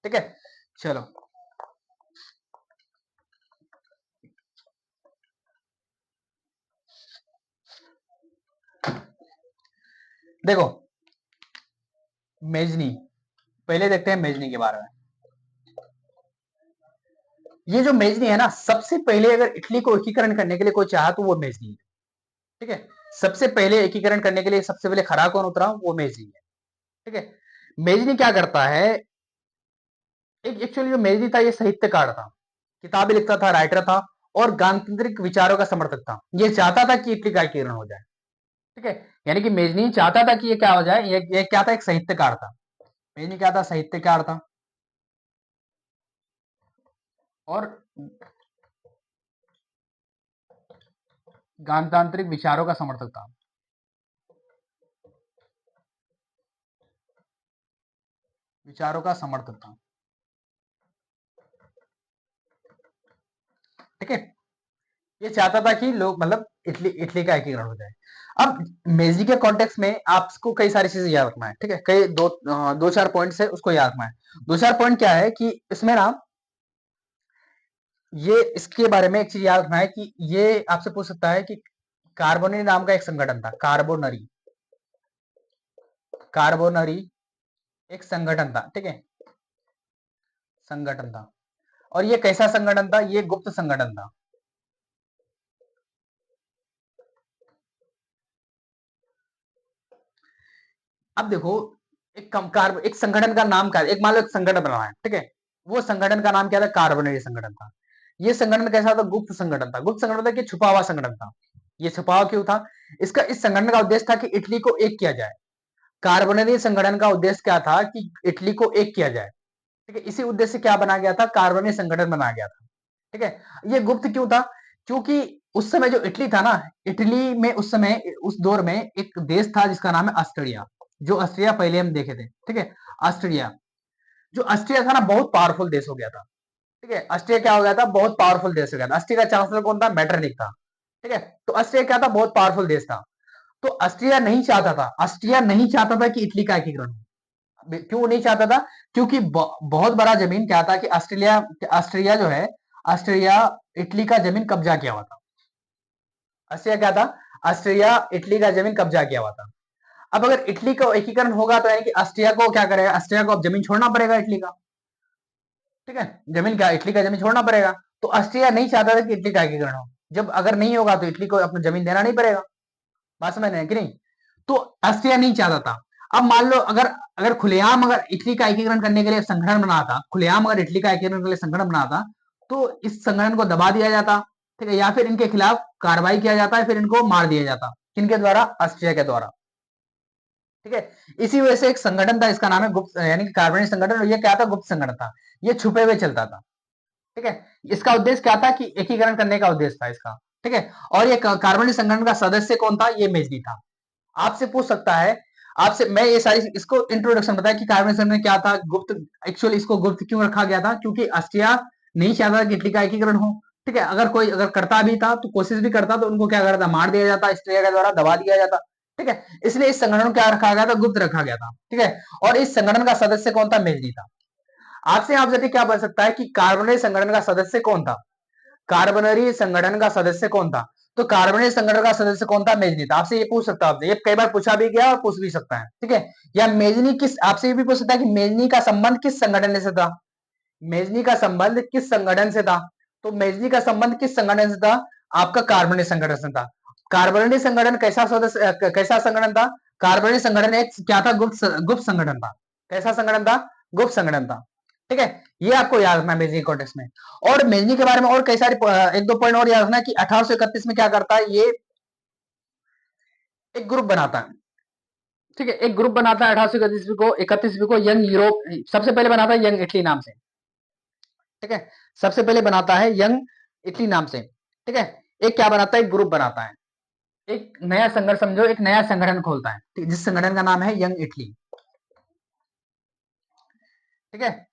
ठीक है? चलो देखो, मेजनी, पहले देखते हैं मेजनी के बारे में। ये जो मेजनी है ना, सबसे पहले अगर इटली को एकीकरण करने के लिए कोई चाहा तो वो मेजनी है। ठीक है? सबसे पहले एकीकरण करने के लिए सबसे पहले खड़ा कौन उतरा? वो मेजनी है। ठीक है? मेजनी क्या करता है, एक एक्चुअली जो मेजनी था ये साहित्यकार था, किताबें लिखता था, राइटर था, और गणतांत्रिक विचारों का समर्थक था। ये चाहता था कि इटली का एकीकरण हो जाए, ठीक है। यानी कि मेजनी चाहता था कि ये क्या हो जाए, ये क्या था, एक साहित्यकार था। मेजनी क्या था, साहित्यकार था और गणतांत्रिक विचारों का समर्थक था। विचारों का समर्थक था, ठीक है। ये चाहता था कि लोग मतलब इटली इटली का एकीकरण हो जाए। अब मेजी के कॉन्टेक्स्ट में आपको कई सारी चीजें याद रखना है, ठीक है। कई दो चार पॉइंट्स है, उसको याद रखना है। दो चार पॉइंट क्या है कि इसमें ना, ये इसके बारे में एक चीज याद रखना है कि ये आपसे पूछ सकता है कि कार्बोनरी नाम का एक संगठन था, कार्बोनरी, कार्बोनरी एक संगठन था, ठीक है, संगठन था। और ये कैसा संगठन था, ये गुप्त संगठन था। अब देखो, एक संगठन का नाम क्या है, एक मान लो एक संगठन बना है, ठीक है। वो संगठन का नाम क्या था, कार्बोनरी संगठन था। ये संगठन कैसा था, गुप्त संगठन था। गुप्त संगठन था कि छुपा हुआ संगठन था। ये छुपा हुआ क्यों था, इसका इस संगठन का उद्देश्य था कि इटली को एक किया जाए। कार्बोनरी संगठन का उद्देश्य क्या था कि इटली को एक किया जाए, ठीक है। इसी उद्देश्य से क्या बना गया था, कार्बोनरी संगठन बना गया था, ठीक है। ये गुप्त क्यों था, क्योंकि उस समय जो इटली था ना, इटली में उस समय उस दौर में एक देश था जिसका नाम है ऑस्ट्रिया। जो ऑस्ट्रिया पहले हम देखे थे, ठीक है, ऑस्ट्रिया। जो ऑस्ट्रिया था ना, बहुत पावरफुल देश हो गया था, ठीक है। ऑस्ट्रिया क्या हो गया था, बहुत पावरफुल देश हो गया था। ऑस्ट्रिया का चांसलर कौन था, मेटरनिक था, ठीक है। तो ऑस्ट्रिया क्या था, बहुत पावरफुल देश था। तो ऑस्ट्रिया नहीं चाहता था, ऑस्ट्रिया नहीं चाहता था कि इटली का एकीकरण हो। क्यों नहीं चाहता था, क्योंकि बहुत बड़ा जमीन क्या था कि ऑस्ट्रेलिया, ऑस्ट्रिया जो है, ऑस्ट्रिया इटली का जमीन कब्जा किया हुआ था। ऑस्ट्रिया क्या था, ऑस्ट्रिया इटली का जमीन कब्जा किया हुआ था। अब अगर इटली का एकीकरण होगा तो यानी कि ऑस्ट्रिया को क्या करेगा, ऑस्ट्रिया को अब जमीन छोड़ना पड़ेगा इटली का, ठीक है। जमीन क्या, इटली का जमीन छोड़ना पड़ेगा। तो ऑस्ट्रिया नहीं चाहता था कि इटली का एकीकरण हो। जब अगर नहीं होगा तो इटली को अपनी जमीन देना नहीं पड़ेगा। बात समझ रहे हैं कि नहीं। तो ऑस्ट्रिया नहीं चाहता था। अब मान लो अगर अगर खुलेआम अगर इटली का एकीकरण करने के लिए संगठन बना था, खुलेआम अगर इटली का एकीकरण के लिए संगठन बना था, तो इस संगठन को दबा दिया जाता, ठीक है, या फिर इनके खिलाफ कार्रवाई किया जाता है, फिर इनको मार दिया जाता। किनके द्वारा, ऑस्ट्रिया के द्वारा, ठीक है। इसी वजह से एक संगठन था, इसका नाम है गुप्त, यानी कि कार्बनिक संगठन। और ये क्या था, गुप्त संगठन था। ये छुपे हुए चलता था, ठीक है। इसका उद्देश्य क्या था कि एकीकरण करने का उद्देश्य था इसका, ठीक है। और ये कार्बनिक संगठन का सदस्य कौन था, ये मेजनी था। आपसे पूछ सकता है, आपसे मैं ये सारी इसको इंट्रोडक्शन बताया कि कार्बन संगठन में क्या था, गुप्त। एक्चुअली इसको गुप्त क्यों रखा गया था, क्योंकि ऑस्ट्रिया नहीं चाहता कि इटली का एकीकरण हो, ठीक है। अगर कोई अगर करता भी था तो कोशिश भी करता तो उनको क्या करता, मार दिया जाता, ऑस्ट्रिया के द्वारा दबा दिया जाता, ठीक है। इसलिए इस संगठन को क्या रखा गया था, गुप्त रखा गया था, ठीक है। और इस संगठन का सदस्य कौन था, मेजनी था। आपसे आप जाके क्या बन सकता है कि कार्बोनरी संगठन का सदस्य कौन था, कार्बोनरी संगठन का सदस्य कौन था। तो कार्बोनरी संगठन का सदस्य कौन था, मेजनी था। आपसे ये पूछ सकता है, आपसे ये कई बार पूछा भी गया और पूछ भी सकता है, ठीक है। या मेजनी किस, आपसे ये भी पूछ सकता है कि मेजनी का संबंध किस संगठन से था, मेजनी का संबंध किस संगठन से था। तो मेजनी का संबंध किस संगठन से था, आपका कार्बोनरी संगठन से था। कार्बोनरी संगठन कैसा सदस्य, कैसा संगठन था, कार्बोनरी संगठन एक क्या था, गुप्त गुप्त संगठन था। कैसा संगठन था, गुप्त संगठन था, ठीक है। ये आपको याद रखना है मेजनी कॉन्टेक्स्ट में। और मेजनी के बारे में और कई सारे एक दो पॉइंट और याद रखना है कि 1831 में क्या करता है ये, एक ग्रुप बनाता है, ठीक है। एक ग्रुप बनाता है 1831 को यंग यूरोप, सबसे पहले बनाता है यंग इटली नाम से, ठीक है। सबसे पहले बनाता है यंग इटली नाम से, ठीक है। एक क्या बनाता है, एक ग्रुप बनाता है, एक नया संगठन, समझो एक नया संगठन खोलता है, ठीक, जिस संगठन का नाम है यंग इटली, ठीक है।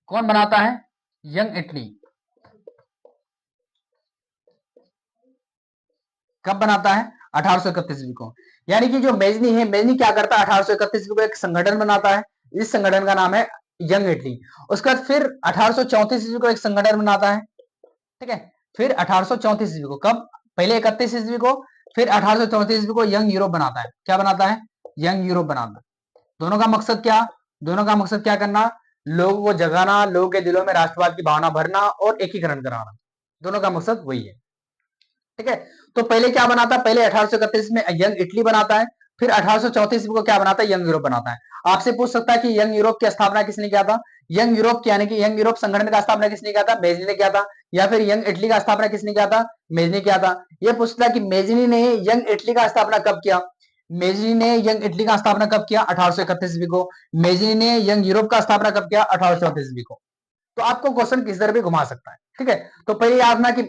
कौन बनाता है, यंग इटली। कब बनाता है, 1831 को। यानी कि जो मेजनी है, मेजनी क्या करता है, 1831 को एक संगठन बनाता है। इस संगठन का नाम है यंग इटली। उसके बाद फिर 1834 ईस्वी को एक संगठन बनाता है, ठीक है। फिर 1834 ईस्वी को, कब, पहले 31 ईस्वी को, फिर 1834 ईस्वी को यंग यूरोप बनाता है। क्या बनाता है, यंग यूरोप बनाता है। दोनों का मकसद क्या, दोनों का मकसद क्या करना, लोगों को जगाना, लोगों के दिलों में राष्ट्रवाद की भावना भरना और एकीकरण कराना। दोनों का मकसद वही है, ठीक है। तो पहले क्या बनाता है, पहले 1831 में यंग इटली बनाता है। फिर 1834 को क्या बनाता है, यंग यूरोप बनाता है। आपसे पूछ सकता है कि यंग यूरोप की स्थापना किसने किया था, यंग यूरोप यानी कि यंग यूरोप संगठन का स्थापना किसने किया था, मेजनी ने किया था। या फिर यंग इटली का स्थापना किसने किया था? मेजनी किया था। ये पूछता कि मेजनी ने यंग इटली का स्थापना कब किया? मेजनी ने यंग इटली का स्थापना कब किया? 1831 ईस्वी को। मेजनी ने यंग यूरोप का स्थापना कब किया? 1834 ईस्वी को। तो आपको क्वेश्चन किस तरह भी घुमा सकता है, ठीक है। तो पहले याद ना कि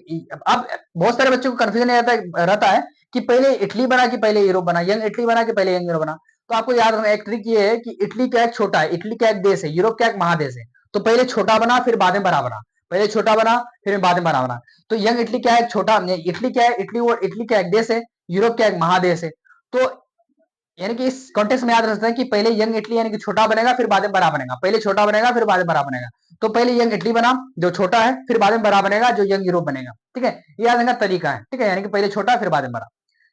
अब बहुत सारे बच्चों को कंफ्यूजन रहता है कि पहले इटली बना कि पहले यूरोप बना, यंग इटली बना कि पहले यंग यूरोप बना। तो आपको याद रखना एक ट्रिक ये है कि इटली क्या एक छोटा है, इटली क्या एक देश है, यूरोप क्या एक महादेश है। तो पहले छोटा बना फिर बाद में बड़ा बना, पहले छोटा बना फिर बाद में बड़ा बना। तो यंग इटली क्या है? छोटा इटली क्या है? इटली क्या एक देश है, यूरोप क्या एक महादेश है। तो यानी कि इस कॉन्टेक्स्ट में याद रखना है कि पहले यंग इटली यानी कि छोटा बनेगा फिर बाद में बड़ा बनेगा, पहले छोटा बनेगा फिर बाद में बड़ा बनेगा। तो पहले यंग इटली बना जो छोटा है, फिर बाद में बड़ा बनेगा जो यंग यूरोप बनेगा, ठीक है। ये याद रखना तरीका है, ठीक है। यानी कि पहले छोटा फिर बाद में बड़ा।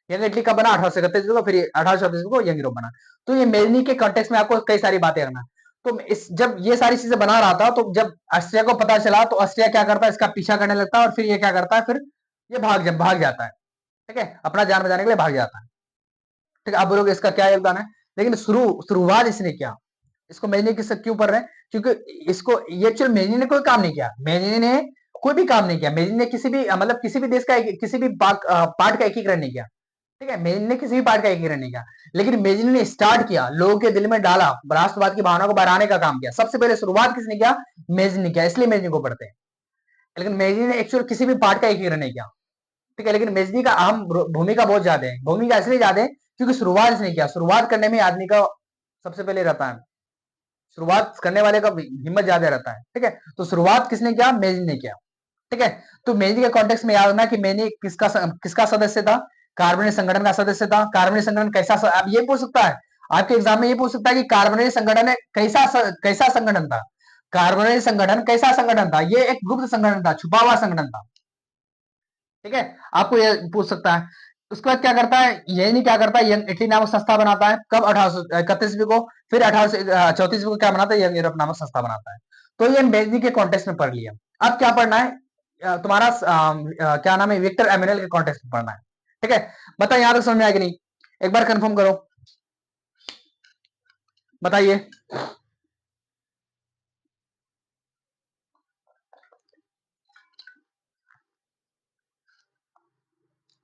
यंग इटली कब बना? 1831 को, फिर 1834 को यंग यूरोप बना। तो ये मेलनी के कॉन्टेक्स्ट में आपको कई सारी बातें करना। तो इस जब ये सारी चीजें बना रहा था तो जब ऑस्ट्रिया को पता चला तो ऑस्ट्रिया क्या करता है? इसका पीछा करने लगता है और फिर ये क्या करता है? फिर ये भाग जाता है, ठीक है, अपना जान बचाने के लिए भाग जाता है, ठीक है। आप बोलोगे इसका क्या योगदान है? लेकिन शुरुआत इसने किया। इसको मेजनी किससे क्यों पढ़ रहे हैं? क्योंकि इसको ये एक्चुअल मेजनी ने कोई काम नहीं किया, मेजनी ने कोई भी काम नहीं किया, मेजनी ने किसी भी मतलब किसी भी देश का किसी भी पार्ट का एकीकरण नहीं किया, ठीक है। मेजनी ने किसी भी पार्ट का एकीकरण नहीं किया, लेकिन मेजनी ने स्टार्ट किया, लोगों के दिल में डाला, राष्ट्रवाद की भावना को बढ़ाने का काम किया। सबसे पहले शुरुआत किसने किया? मेजनी ने किया, इसलिए मेजनी को पढ़ते हैं। लेकिन मेजनी ने एक्चुअल किसी भी पार्ट का एकीकरण नहीं किया, ठीक है। लेकिन मेजनी का अहम भूमिका बहुत ज्यादा है, भूमिका इसलिए ज्यादा है क्योंकि शुरुआत इसने किया। शुरुआत करने में आदमी का सबसे पहले रहता है, शुरुआत करने वाले का हिम्मत ज्यादा रहता है, ठीक है। तो शुरुआत किसने किया? मेजनी ने किया, ठीक है। तो मेजनी के कॉन्टेक्स्ट में याद रखना कि मेजनी किसका सदस्य था? कार्बोनेट संगठन का सदस्य था। कार्बोनेट संगठन कैसा अब ये पूछ सकता है आपके एग्जाम में, ये पूछ सकता है कि कार्बोनेट संगठन कैसा संगठन था? कार्बोनेट संगठन कैसा संगठन था? ये एक गुप्त संगठन था, छुपा हुआ संगठन था, ठीक है। आपको ये पूछ सकता है। उसके बाद क्या करता है? ये नहीं क्या करता है? यंग इटली नामक संस्था बनाता है, कब? 1831 को। फिर 1834 को क्या बनाता है? यंग यूरोप नामक संस्था बनाता है। तो ये मेजनी के कॉन्टेक्स्ट में पढ़ लिया। अब क्या पढ़ना है? तुम्हारा क्या नाम है? विक्टर एमेनुएल के कॉन्टेक्स्ट में पढ़ना है, ठीक है। बताओ यहां तक समझ में आएगी नहीं? एक बार कंफर्म करो, बताइए।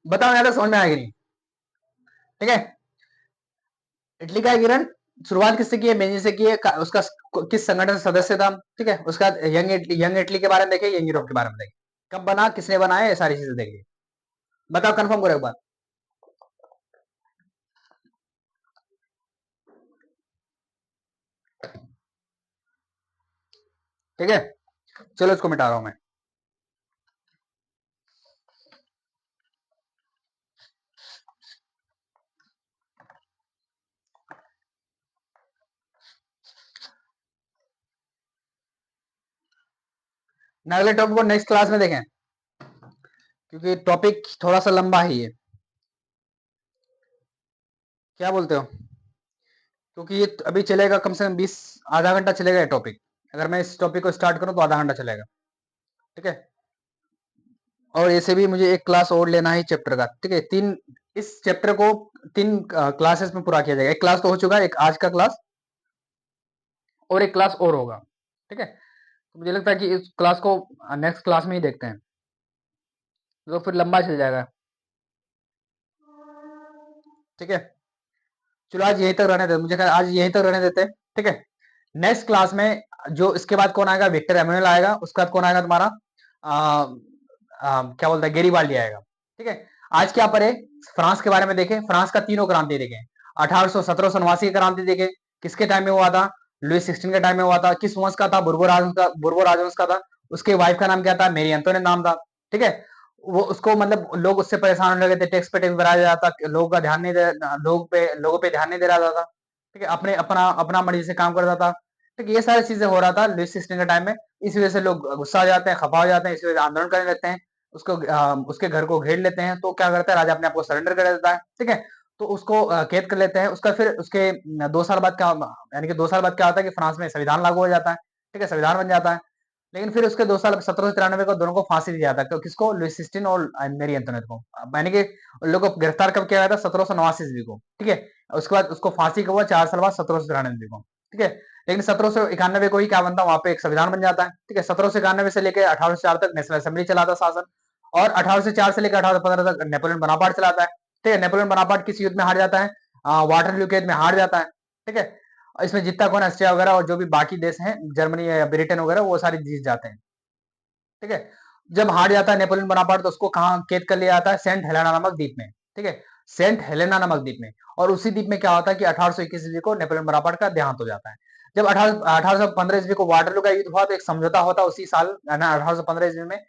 बताओ यहां तक समझ में आएगी नहीं? ठीक है। इटली का गिरन शुरुआत किससे की है? मेनी से की है। उसका किस संगठन से सदस्य था, ठीक है। उसका यंग इटली के बारे में देखे, यंग यूरोप के बारे में देखे, कब बना, किसने बनाया, ये सारी चीजें देखिए। बताओ, कंफर्म करो एक बार। ठीक है, चलो इसको मिटा रहा हूं मैं। अगले टॉपिक को नेक्स्ट क्लास में देखें, क्योंकि टॉपिक थोड़ा सा लंबा ही है। क्या बोलते हो? क्योंकि ये अभी चलेगा कम से कम 20 आधा घंटा चलेगा ये टॉपिक। अगर मैं इस टॉपिक को स्टार्ट करूं तो आधा घंटा चलेगा, ठीक है। और ऐसे भी मुझे एक क्लास और लेना है चैप्टर का, ठीक है। तीन इस चैप्टर को 3 क्लासेस में पूरा किया जाएगा। एक क्लास तो हो चुका है, एक आज का क्लास, और एक क्लास और होगा, ठीक है। तो मुझे लगता है कि इस क्लास को नेक्स्ट क्लास में ही देखते हैं, तो फिर लंबा चल जाएगा, ठीक है। चलो आज यहीं तक रहने देते, मुझे आज यहीं तक रहने देते हैं, ठीक है। नेक्स्ट क्लास में जो इसके बाद कौन आएगा? विक्टर एमेनुएल आएगा। उसके बाद कौन आएगा तुम्हारा? क्या बोलता है, गेरिबाल्डी आएगा, ठीक है। आज क्या पढ़े? फ्रांस के बारे में देखें, फ्रांस का तीनों क्रांति देखें। 1789 की क्रांति देखें, किसके टाइम में हुआ था? लुइस 16 के टाइम में हुआ था। किस वंश का था? बुर्बो राजवंश का था। उसके वाइफ का नाम क्या था? मेरी एंटोनेट नाम था, ठीक है। वो उसको मतलब लोग उससे परेशान होने लगे थे, टैक्स पे टैक्स भराया जाता, लोगों का ध्यान नहीं दे, लोगों पे ध्यान नहीं दे रहा था, ठीक है। अपने अपना अपना मर्जी से काम करता था, ठीक है। ये सारी चीजें हो रहा था लुइस 16 के टाइम में। इस वजह से लोग गुस्सा आ जाते हैं, खफा हो जाते हैं, इस वजह से आंदोलन करने लगते हैं, उसके घर को घेर लेते हैं। तो क्या करता है? राजा अपने आप को सरेंडर कर देता है, ठीक है। तो उसको कैद कर लेते हैं। उसका फिर उसके 2 साल बाद क्या, यानी कि 2 साल बाद क्या होता है कि फ्रांस में संविधान लागू हो जाता है, ठीक है, संविधान बन जाता है। लेकिन फिर उसके 2 साल 1793 को दोनों को फांसी दी जाता है। किसको? लुइस 16 और मेरी एंटोनेट को। यानी कि उन लोगों को गिरफ्तार कब किया गया था? 1789 ईस्वी को, ठीक है। उसके बाद उसको फांसी का हुआ 4 साल बाद 1793 को, ठीक है। लेकिन 1791 को ही क्या बनता, वहां पे एक संविधान बन जाता है। ठीक है, 1791 से लेकर 1804 तक नेशनल असेंबली चलाता शासन, और 1804 से लेकर 1815 तक नेपोलियन बोनापार्ट चलाता है। ठीक है, नेपोलियन बोनापार्ट किस युद्ध में हार जाता है, वाटरलू के युद्ध में हार जाता है। ठीक है, इसमें जीतता कौन, ऑस्ट्रिया वगैरह और जो भी बाकी देश हैं, जर्मनी या ब्रिटेन वगैरह, वो सारे जीत जाते हैं। ठीक है, जब हार जाता है नेपोलियन बोनापार्ट तो उसको कहाँ कैद कर लिया जाता है, सेंट हेलेना नामक द्वीप में। ठीक है, सेंट हेलेना नामक द्वीप में। और उसी द्वीप में क्या होता है कि 1821 ईस्वी को नेपोलियन बोनापार्ट का देहांत हो जाता है। जब 1815 ईस्वी को वाटरलू का युद्ध हुआ तो एक समझौता होता उसी साल 1815 ईस्वी में।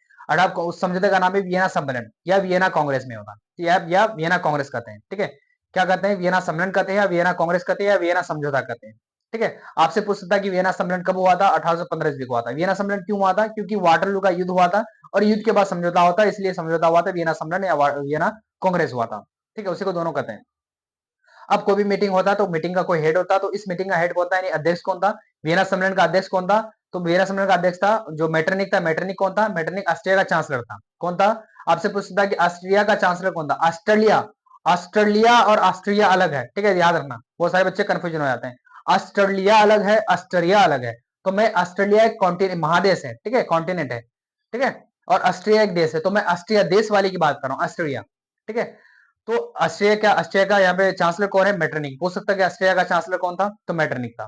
उस समझौते का नाम है वियना सम्मेलन या वियना कांग्रेस में होता है, या वियना कांग्रेस कहते हैं। ठीक है, क्या कहते हैं, वियना सम्मेलन कहते हैं या वियना कांग्रेस कहते हैं या वियना समझौता कहते हैं। ठीक है, आपसे पूछ सकता है कि वियना सम्मेलन कब हुआ था, 1815 ईस्वी को हुआ था। वियना सम्मेलन क्यों हुआ था, क्योंकि वाटरलू का युद्ध हुआ था और युद्ध के बाद समझौता होता है, इसलिए समझौता हुआ था, वियना सम्मेलन या वियना कांग्रेस हुआ था। ठीक है, उसी को दोनों कहते हैं। अब कोई भी मीटिंग होता है तो मीटिंग का कोई हेड होता है, तो इस मीटिंग का हेड कौन था, यानी अध्यक्ष कौन था, वियना सम्मेलन का अध्यक्ष कौन था, तो वियना सम्मेलन का अध्यक्ष था जो मेटरनिक था। मेटरनिक कौन था, मेटरनिक ऑस्ट्रिया का चांसलर था। कौन था, आपसे पूछता है कि ऑस्ट्रिया का चांसलर कौन था, ऑस्ट्रेलिया। ऑस्ट्रेलिया और ऑस्ट्रिया अलग है, ठीक है, याद रखना, बहुत सारे बच्चे कंफ्यूजन हो जाते हैं। ऑस्ट्रेलिया अलग है, ऑस्ट्रिया अलग है। तो मैं ऑस्ट्रेलिया एक कॉन्टिनेंट, महादेश है, ठीक है, कॉन्टिनेंट है। ठीक है, और ऑस्ट्रिया एक देश है, तो मैं ऑस्ट्रिया देश वाले की बात कर रहा हूँ, ऑस्ट्रेलिया। ठीक है, तो ऑस्ट्रिया का यहाँ पे चांसलर कौन है, मेटरनिक। पूछ सकता है कि ऑस्ट्रिया का चांसलर कौन था, तो मेटरनिक था।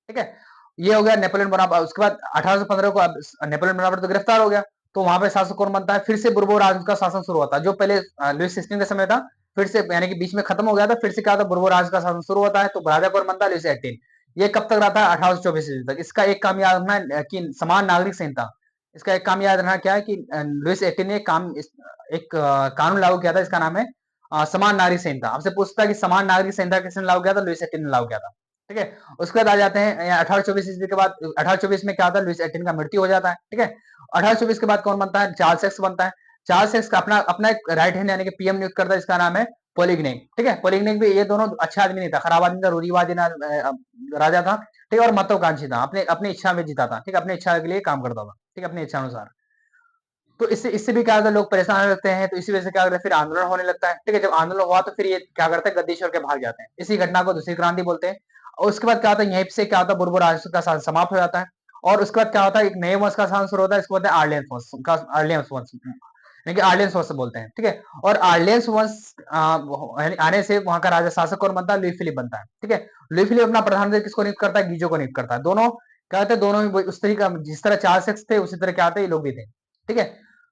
ठीक है, ये हो गया नेपोलियन बोनापार्ट। उसके बाद 1815 को नेपोलियन बोनापार्ट तो गिरफ्तार हो गया, तो वहां पे शासक कौन बनता है, फिर से बुर्बो राज का शासन शुरू होता है, जो पहले लुइस 16 के समय था, फिर से यानी कि बीच में खत्म हो गया था, फिर से क्या होता है, बुर्बो राज का शासन शुरू होता है। तो राजा कौन बनता है, लुइस 18। ये कब तक रहता है, 1824 ईस्वी तक। इसका एक काम याद रखना है कि समान नागरिक संहिता, इसका एक काम याद रखना क्या है कि लुइस 18 ने एक कानून लागू किया था, इसका नाम है समान नागरिक संहिता। आपसे पूछता है कि समान नागरिक संहिता किसने लागू किया था, लुइस 18 ने लागू किया था। ठीक है, उसके बाद आ जाते हैं 1824 ईस्वी के बाद। 1824 में क्या होता है, लुइस 18 का मृत्यु हो जाता है। ठीक है, 1824 के बाद कौन बनता है, चार्ल्स सेक्स बनता है। चार्ल्स सेक्स का अपना अपना एक राइट हैंड यानी कि पीएम नियुक्त करता है, इसका नाम है पोलिग्नेक। ठीक है, पोलिग्नेक भी, ये दोनों अच्छा आदमी नहीं था, खराब आदमी था, रूढ़िवादी राजा था। ठीक है, और महत्वाकांक्षी था, अपने अपनी इच्छा में जीता था। ठीक है, अपनी इच्छा के लिए काम करता था। ठीक है, अपनी इच्छा अनुसार। तो इससे इससे भी क्या होता है, लोग परेशान हो जाते हैं, तो इसी वजह से क्या करते हैं, फिर आंदोलन होने लगता है। ठीक है, जब आंदोलन हुआ तो फिर ये क्या करते हैं, गद्दी छोड़ के भाग जाते हैं। इसी घटना को दूसरी क्रांति बोलते हैं। और उसके बाद क्या होता है, यहीं से क्या होता है, बुर्बो राजवंश का शासन समाप्त हो जाता है। और उसके बाद क्या होता है, एक नए वंश का शासन शुरू होता है, इसको बोलते हैं आर्लियंस वंश का, आर्लियंस वंश, यानी कि आर्लियंस वंश बोलते हैं। ठीक है, और आर्लियंस वंश आने से वहां का राजा शासक कौन बनता है, लुई फिलिप बनता है। ठीक है, लुई फिलिप अपना प्रधानमंत्री किसको नियुक्त करता है, गीजो को नियुक्त करता है। दोनों क्या होते हैं, दोनों ही उस तरीका, जिस तरह चार सेक्स थे उसी तरह क्या होते हैं, ये लोग भी थे। ठीक है,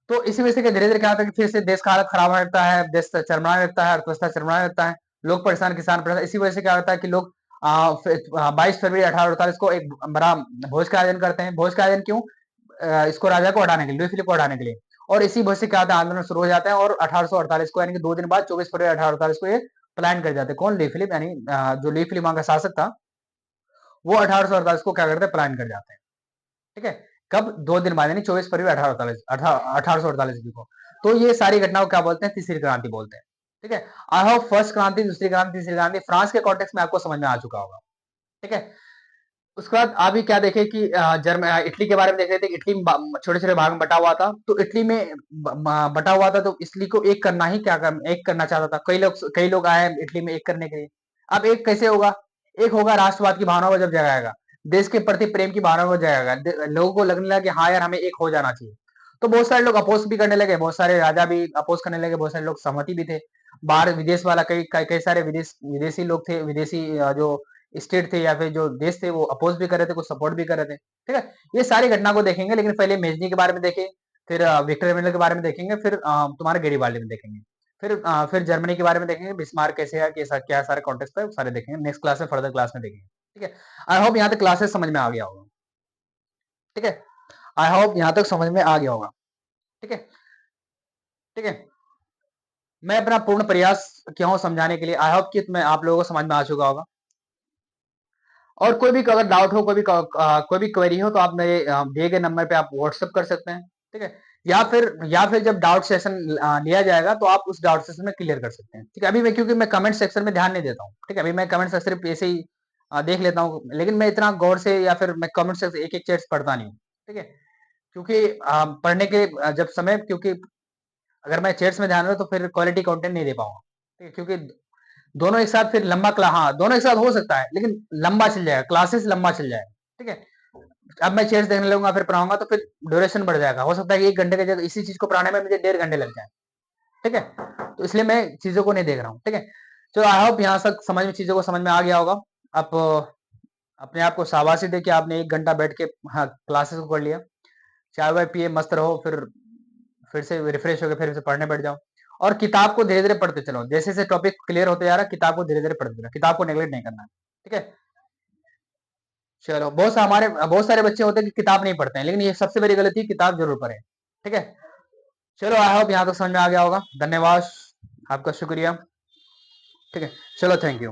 तो इसी वजह से धीरे धीरे क्या होता है कि फिर से देश का हालत खराब होने लगता है, देश चरमराने लगता है, अर्थव्यवस्था चरमराने लगता है, लोग परेशान, किसान परेशान। इसी वजह से क्या होता है कि लोग 22 फरवरी 1848 को एक बड़ा भोज का आयोजन करते हैं। भोज का आयोजन क्यों, इसको राजा को हटाने के लिए, लुई फिलिप को हटाने के लिए। और इसी वजह से क्या होता है, आंदोलन शुरू हो जाता है। और 1848 को यानी कि 2 दिन बाद 24 फरवरी 1848 को ये पलायन कर जाते हैं। कौन, लुई फिलिप, यानी जो लुई फिलिप वहां का शासक था, वो 1848 को क्या करते हैं, पलायन कर जाते हैं। ठीक है, कब, 2 दिन बाद, यानी 24 फरवरी 1848 को। तो ये सारी घटनाओं क्या बोलते हैं, तीसरी क्रांति बोलते हैं। ठीक है, आई होप फर्स्ट क्रांति, दूसरी क्रांति, तीसरी क्रांति फ्रांस के कॉन्टेक्स्ट में आपको समझ में आ चुका होगा। ठीक है, उसके बाद अभी क्या देखे कि इटली के बारे में देख रहे थे। इटली छोटे छोटे भाग में बटा हुआ था, तो इटली में बटा हुआ था, तो इटली को एक करना ही एक करना चाहता था। कई लोग आए इटली में एक करने के लिए। अब एक कैसे होगा, एक होगा राष्ट्रवाद की भावना को जब जगाएगा, देश के प्रति प्रेम की भावना को जगाएगा, लोगों को लगने लगा कि हाँ यार, हमें एक हो जाना चाहिए। तो बहुत सारे लोग अपोज भी करने लगे, बहुत सारे राजा भी अपोज करने लगे, बहुत सारे लोग सहमति भी थे। बाहर विदेश वाला कई कई कई सारे विदेशी लोग थे, विदेशी जो स्टेट थे या फिर जो देश थे, वो अपोज भी कर रहे थे, कुछ सपोर्ट भी कर रहे थे। ठीक है, ये सारी घटना को देखेंगे, लेकिन पहले मेजनी के बारे में देखें, फिर विक्टर एमेनुअल के बारे में देखेंगे, फिर तुम्हारे गेरिबाल्डी में देखेंगे, फिर जर्मनी के बारे में देखेंगे, बिस्मार्क कैसे है, कैसा क्या सारे कॉन्टेक्स्ट है, सारे देखेंगे नेक्स्ट क्लास में, फर्दर क्लास में देखेंगे। ठीक है, आई होप यहाँ तक क्लासेस समझ में आ गया होगा। ठीक है, आई होप यहाँ तक समझ में आ गया होगा। ठीक है, ठीक है, मैं अपना पूर्ण प्रयास किया हूँ समझाने के लिए। आई होप कि मैं आप लोगों को समझ में आ चुका होगा। और कोई भी अगर डाउट हो, कोई भी क्वेरी हो, तो आप मेरे दिए गए नंबर पे आप व्हाट्सएप कर सकते हैं। ठीक है, या फिर जब डाउट सेशन लिया जाएगा तो आप उस डाउट सेशन में क्लियर कर सकते हैं। ठीक है, अभी मैं, क्योंकि मैं कमेंट सेक्शन में ध्यान नहीं देता हूँ। ठीक है, अभी मैं कमेंट सेक्शन सिर्फ ऐसे ही देख लेता हूँ, लेकिन मैं इतना गौर से या फिर मैं कमेंट सेक्शन एक एक चैट्स पढ़ता नहीं हूँ। ठीक है, क्योंकि पढ़ने के जब समय, क्योंकि अगर मैं चैट्स में ध्यान दूं तो फिर क्वालिटी कंटेंट नहीं दे पाऊंगा। ठीक है, क्योंकि दोनों एक साथ फिर लंबा क्लास, हाँ दोनों एक साथ हो सकता है लेकिन लंबा चल जाएगा, क्लासेस लंबा चल जाएगा, ठीक है। अब मैं चेयर्स देखने लगूंगा फिर पढ़ाऊंगा तो फिर ड्यूरेशन बढ़ जाएगा, हो सकता है कि 1 घंटे की जगह इसी चीज को पढ़ाने में मुझे 1.5 घंटे लग जाए, ठीक है। तो इसलिए मैं चीजों को नहीं देख रहा हूँ, ठीक है। चलो आई होप यहाँ तक समझ में, चीजों को समझ में आ गया होगा। आप अपने आप को शाबाशी दे कि आपने 1 घंटा बैठ के, हाँ, क्लासेस को पढ़ लिया। चाय वाय पिए, मस्त रहो, फिर से रिफ्रेश होकर फिर से पढ़ने बैठ जाओ। और किताब को धीरे धीरे पढ़ते चलो, जैसे जैसे टॉपिक क्लियर होते जा रहा है किताब को धीरे धीरे पढ़ते चलो, किताब को नेगलेक्ट नहीं करना है, ठीक है। चलो, बहुत सारे बच्चे होते हैं कि किताब नहीं पढ़ते हैं, लेकिन ये सबसे बड़ी गलती है, किताब जरूर पढ़े, ठीक है। चलो आई होप यहाँ तक समझ में आ गया होगा। धन्यवाद, आपका शुक्रिया, ठीक है। चलो, थैंक यू।